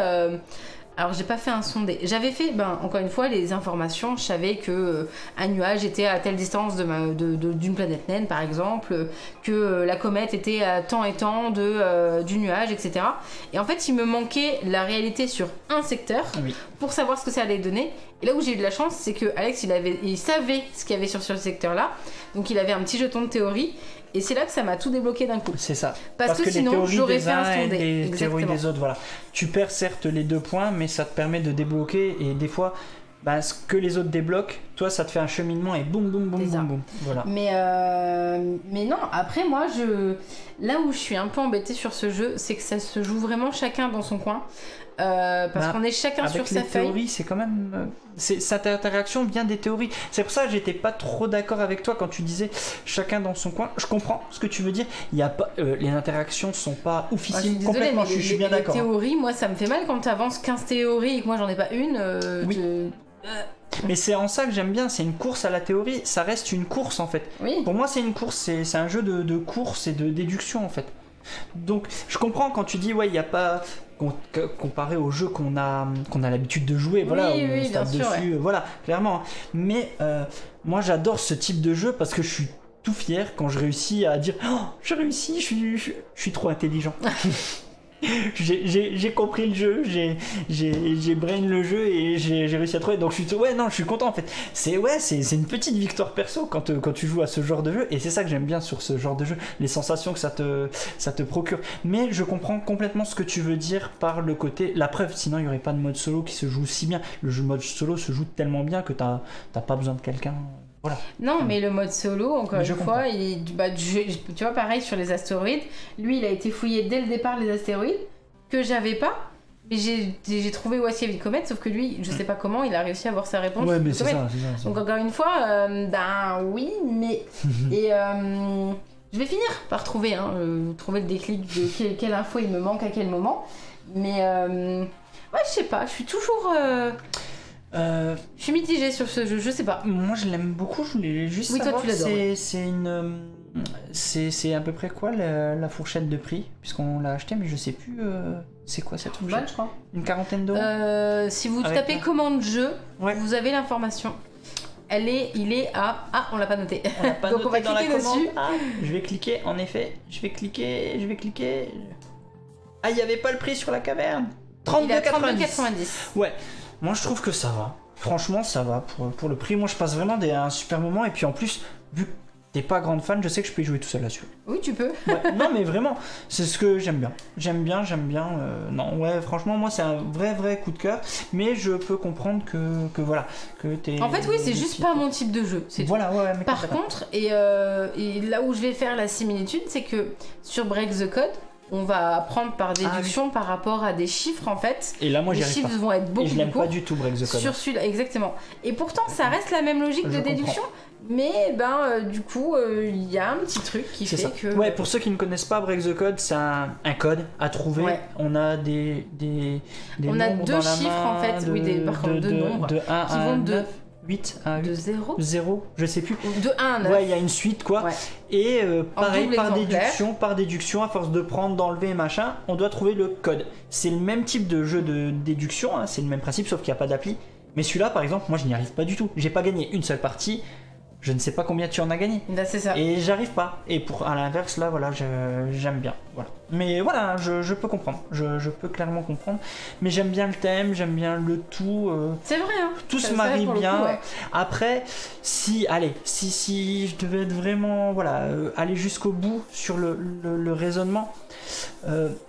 alors j'ai pas fait un sondé, j'avais fait encore une fois les informations, je savais que un nuage était à telle distance d'une planète naine par exemple, que la comète était à tant et tant du nuage, etc. Et en fait il me manquait la réalité sur un secteur pour savoir ce que ça allait donner. Et là où j'ai eu de la chance, c'est que Alex il savait ce qu'il y avait sur ce secteur là, donc il avait un petit jeton de théorie. Et c'est là que ça m'a tout débloqué d'un coup. C'est ça. Parce que sinon, j'aurais fait un sondé. Et les théories des autres, voilà. Tu perds certes les 2 points, mais ça te permet de débloquer. Et des fois, ce que les autres débloquent, toi, ça te fait un cheminement et boum, boum, boum, boum, boum. Voilà. Mais non, après, moi, là où je suis un peu embêtée sur ce jeu, c'est que ça se joue vraiment chacun dans son coin. Parce qu'on est chacun sur sa feuille. Théories, c'est quand même cette interaction vient des théories. C'est pour ça que j'étais pas trop d'accord avec toi quand tu disais chacun dans son coin. Je comprends ce que tu veux dire. Il y a pas les interactions sont pas oufissimes. Complètement, je suis bien d'accord. Les théories, moi ça me fait mal quand tu avances 15 théories et que moi j'en ai pas une. Mais c'est en ça que j'aime bien, c'est une course à la théorie, ça reste une course en fait. Pour moi c'est une course, c'est un jeu de course et de déduction en fait. Donc je comprends quand tu dis il n'y a pas comparé au jeu qu'on a l'habitude de jouer, voilà, on se tape dessus, voilà, clairement. Mais moi j'adore ce type de jeu parce que je suis tout fier quand je réussis à dire j'ai réussi, je suis trop intelligent. j'ai compris le jeu, j'ai brain le jeu et j'ai réussi à trouver, donc je suis content en fait. C'est une petite victoire perso quand tu joues à ce genre de jeu, et c'est ça que j'aime bien sur ce genre de jeu, les sensations que ça te procure. Mais je comprends complètement ce que tu veux dire par le côté, la preuve, sinon il n'y aurait pas de mode solo qui se joue si bien. Le jeu mode solo se joue tellement bien que t'as pas besoin de quelqu'un. Voilà. Non, mais le mode solo, encore une fois, tu vois, pareil sur les astéroïdes, lui il a été fouillé dès le départ les astéroïdes, que j'avais pas, mais j'ai trouvé où est-ce qu'il y avait une comète, sauf que lui, je sais pas comment, il a réussi à avoir sa réponse. Ouais, mais c'est ça. Donc encore une fois, oui, mais... et je vais finir par trouver le déclic de quelle info il me manque à quel moment, mais je sais pas, je suis toujours... je suis mitigée sur ce jeu, je sais pas. Moi je l'aime beaucoup, je voulais juste savoir. Toi, tu l'adores. C'est à peu près quoi la fourchette de prix, puisqu'on l'a acheté, mais je sais plus c'est quoi cette fourchette. Je crois. Une 40aine d'euros. Si vous tapez commande jeu, vous avez l'information. Il est à... Ah, on l'a pas noté. Donc on va cliquer dessus. Je vais cliquer, en effet. Je vais cliquer. Ah, il n'y avait pas le prix sur la caverne. 32,90. Ouais. Moi je trouve que ça va, franchement ça va pour le prix. Moi je passe vraiment un super moment, et puis en plus vu que t'es pas grande fan, je sais que je peux y jouer tout seul là-dessus. Oui, tu peux. Non mais vraiment, c'est ce que j'aime bien. Non ouais, franchement moi c'est un vrai coup de cœur, mais je peux comprendre que voilà, que t'es... En fait oui, c'est juste pas mon type de jeu, c'est voilà, tout. Mais par contre, et là où je vais faire la similitude, c'est que sur Break the Code, on va apprendre par déduction par rapport à des chiffres en fait. Et là, moi, les chiffres vont être beaucoup. Et je l'aime pas du tout, Break the Code. Sur celui-là, exactement. Et pourtant, ça reste la même logique de déduction. Mais du coup, il y a un petit truc qui fait que. Ouais, pour ceux qui ne connaissent pas Break the Code, c'est un code à trouver. Ouais. On a des on a 2 chiffres en fait, par contre 2 nombres de 1 qui vont de 8 à 8. De 0 0, je sais plus. De 1 à 9. Ouais, il y a une suite quoi. Ouais. Et pareil, par déduction, à force de prendre, d'enlever machin, on doit trouver le code. C'est le même type de jeu de déduction, c'est le même principe, sauf qu'il n'y a pas d'appli. Mais celui-là, par exemple, moi je n'y arrive pas du tout. J'ai pas gagné une seule partie. je ne sais pas combien tu en as gagné. Bah, c'est ça. Et j'arrive pas. Et à l'inverse, là, voilà, j'aime bien. Voilà. Mais voilà, je peux comprendre. Je peux clairement comprendre. Mais j'aime bien le thème, j'aime bien le tout. C'est vrai, hein. Tout se marie bien. Coup, ouais. Après, si je devais être vraiment, voilà, aller jusqu'au bout sur le raisonnement,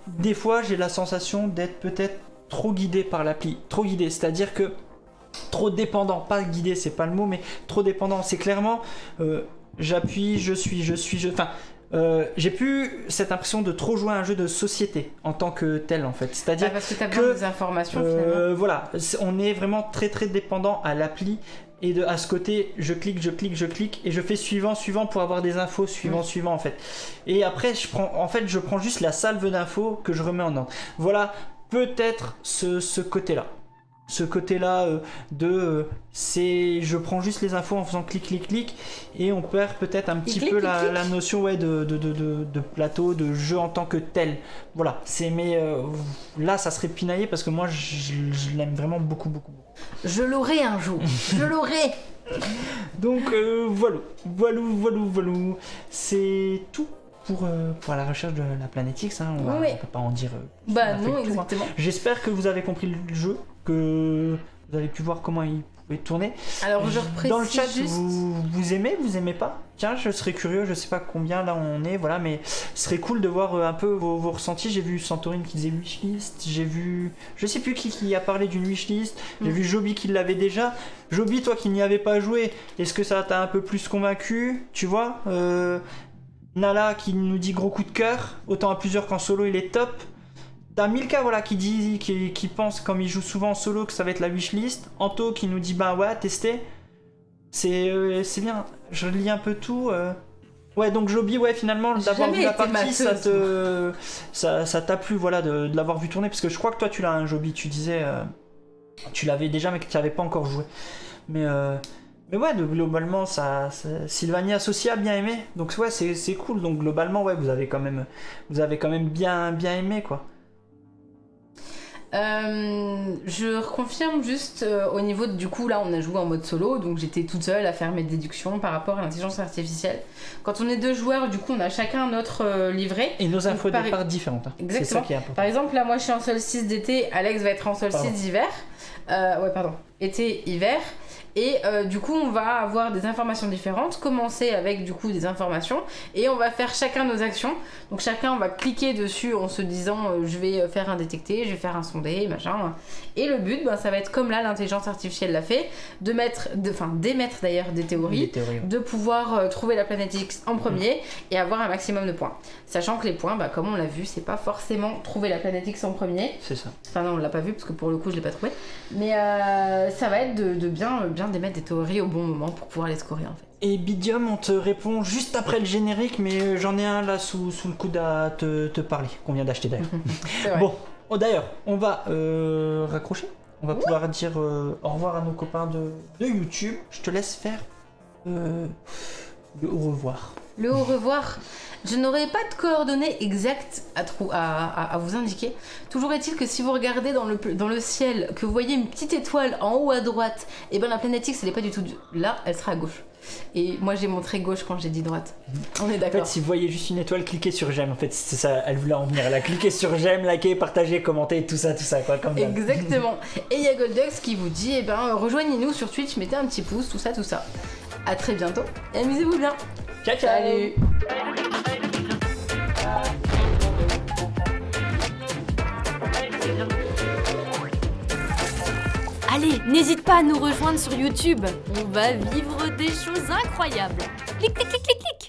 des fois, j'ai la sensation d'être peut-être trop guidé par l'appli. Trop guidé, c'est-à-dire que trop dépendant, pas guidé, c'est pas le mot, mais trop dépendant. C'est clairement, j'appuie, enfin, j'ai plus cette impression de trop jouer à un jeu de société en tant que tel, en fait. C'est-à-dire parce que t'as besoin des informations, finalement. Voilà, on est vraiment très très dépendant à l'appli. Et à ce côté, je clique et je fais suivant pour avoir des infos, suivant en fait. Et après, je prends juste la salve d'infos que je remets en ordre. Voilà, peut-être ce côté-là. Ce côté-là je prends juste les infos en faisant clic et on perd peut-être un petit peu la notion de plateau, de jeu en tant que tel. Voilà, là ça serait pinaillé parce que moi je l'aime vraiment beaucoup. Je l'aurai un jour, je l'aurai. Donc voilà, c'est tout. Pour la recherche de la Planet X, hein, on peut pas en dire. Non, exactement. Hein. J'espère que vous avez compris le jeu, que vous avez pu voir comment il pouvait tourner. Alors je reprécise dans le chat, juste... vous aimez pas? Tiens, je serais curieux, je sais pas combien là on est, voilà, mais ce serait cool de voir un peu vos ressentis. J'ai vu Santorine qui disait wishlist, j'ai vu, je sais plus qui a parlé d'une wishlist, j'ai vu Joby qui l'avait déjà. Joby, toi qui n'y avais pas joué, est-ce que ça t'a un peu plus convaincu? Tu vois Nala qui nous dit gros coup de cœur, autant à plusieurs qu'en solo il est top. T'as Milka voilà, qui pense, comme il joue souvent en solo, que ça va être la wishlist. Anto qui nous dit bah ouais, tester. C'est bien, je lis un peu tout. Ouais, donc Joby, ouais, finalement, d'avoir vu la partie, ça t'a plu, voilà, de l'avoir vu tourner. Parce que je crois que toi tu l'as, un Joby, tu disais, tu l'avais déjà, mais que tu n'avais pas encore joué. Mais ouais, globalement, Sylvanie Associée a bien aimé. Donc ouais, c'est cool. Donc globalement, ouais, vous avez quand même bien aimé, quoi. Je reconfirme juste au niveau du coup là on a joué en mode solo, donc j'étais toute seule à faire mes déductions par rapport à l'intelligence artificielle. Quand on est deux joueurs, du coup on a chacun notre livret et nos infos de départ différentes, hein. Exactement. C'est ça qui est important. Par exemple là moi je suis en solstice d'été, Alex va être en solstice d'hiver, été hiver. Et du coup on va avoir des informations différentes, commencer avec du coup des informations et on va faire chacun nos actions. Donc chacun on va cliquer dessus en se disant je vais faire un détecté, je vais faire un sondé, machin. Et le but ça va être comme là l'intelligence artificielle l'a fait, d'émettre d'ailleurs des théories, de pouvoir trouver la planète X en premier et avoir un maximum de points. Sachant que les points, comme on l'a vu, c'est pas forcément trouver la planète X en premier. C'est ça. Enfin non on l'a pas vu parce que pour le coup je l'ai pas trouvé. Mais ça va être de bien d'émettre des théories au bon moment pour pouvoir les scorer en fait. Et Bidium, on te répond juste après le générique, mais j'en ai un là sous le coude à te parler, qu'on vient d'acheter d'ailleurs. Bon, d'ailleurs, on va raccrocher. On va pouvoir dire au revoir à nos copains de YouTube. Je te laisse faire le au revoir. Le au revoir. Je n'aurai pas de coordonnées exactes à vous indiquer. Toujours est-il que si vous regardez dans le ciel, que vous voyez une petite étoile en haut à droite, et la planète X, elle n'est pas du tout là, elle sera à gauche. Et moi j'ai montré gauche quand j'ai dit droite. On est d'accord. En fait, si vous voyez juste une étoile, cliquez sur j'aime. En fait, c'est ça, elle voulait en venir. Elle a cliqué sur j'aime, liker, partager, commenter, tout ça, quoi. Comme exactement. Et il y a Goldux qui vous dit, rejoignez-nous sur Twitch, mettez un petit pouce, tout ça. À très bientôt et amusez-vous bien. Ciao. Salut. Allez, n'hésite pas à nous rejoindre sur YouTube. On va vivre des choses incroyables. Clic, clic, clic, clic, clic.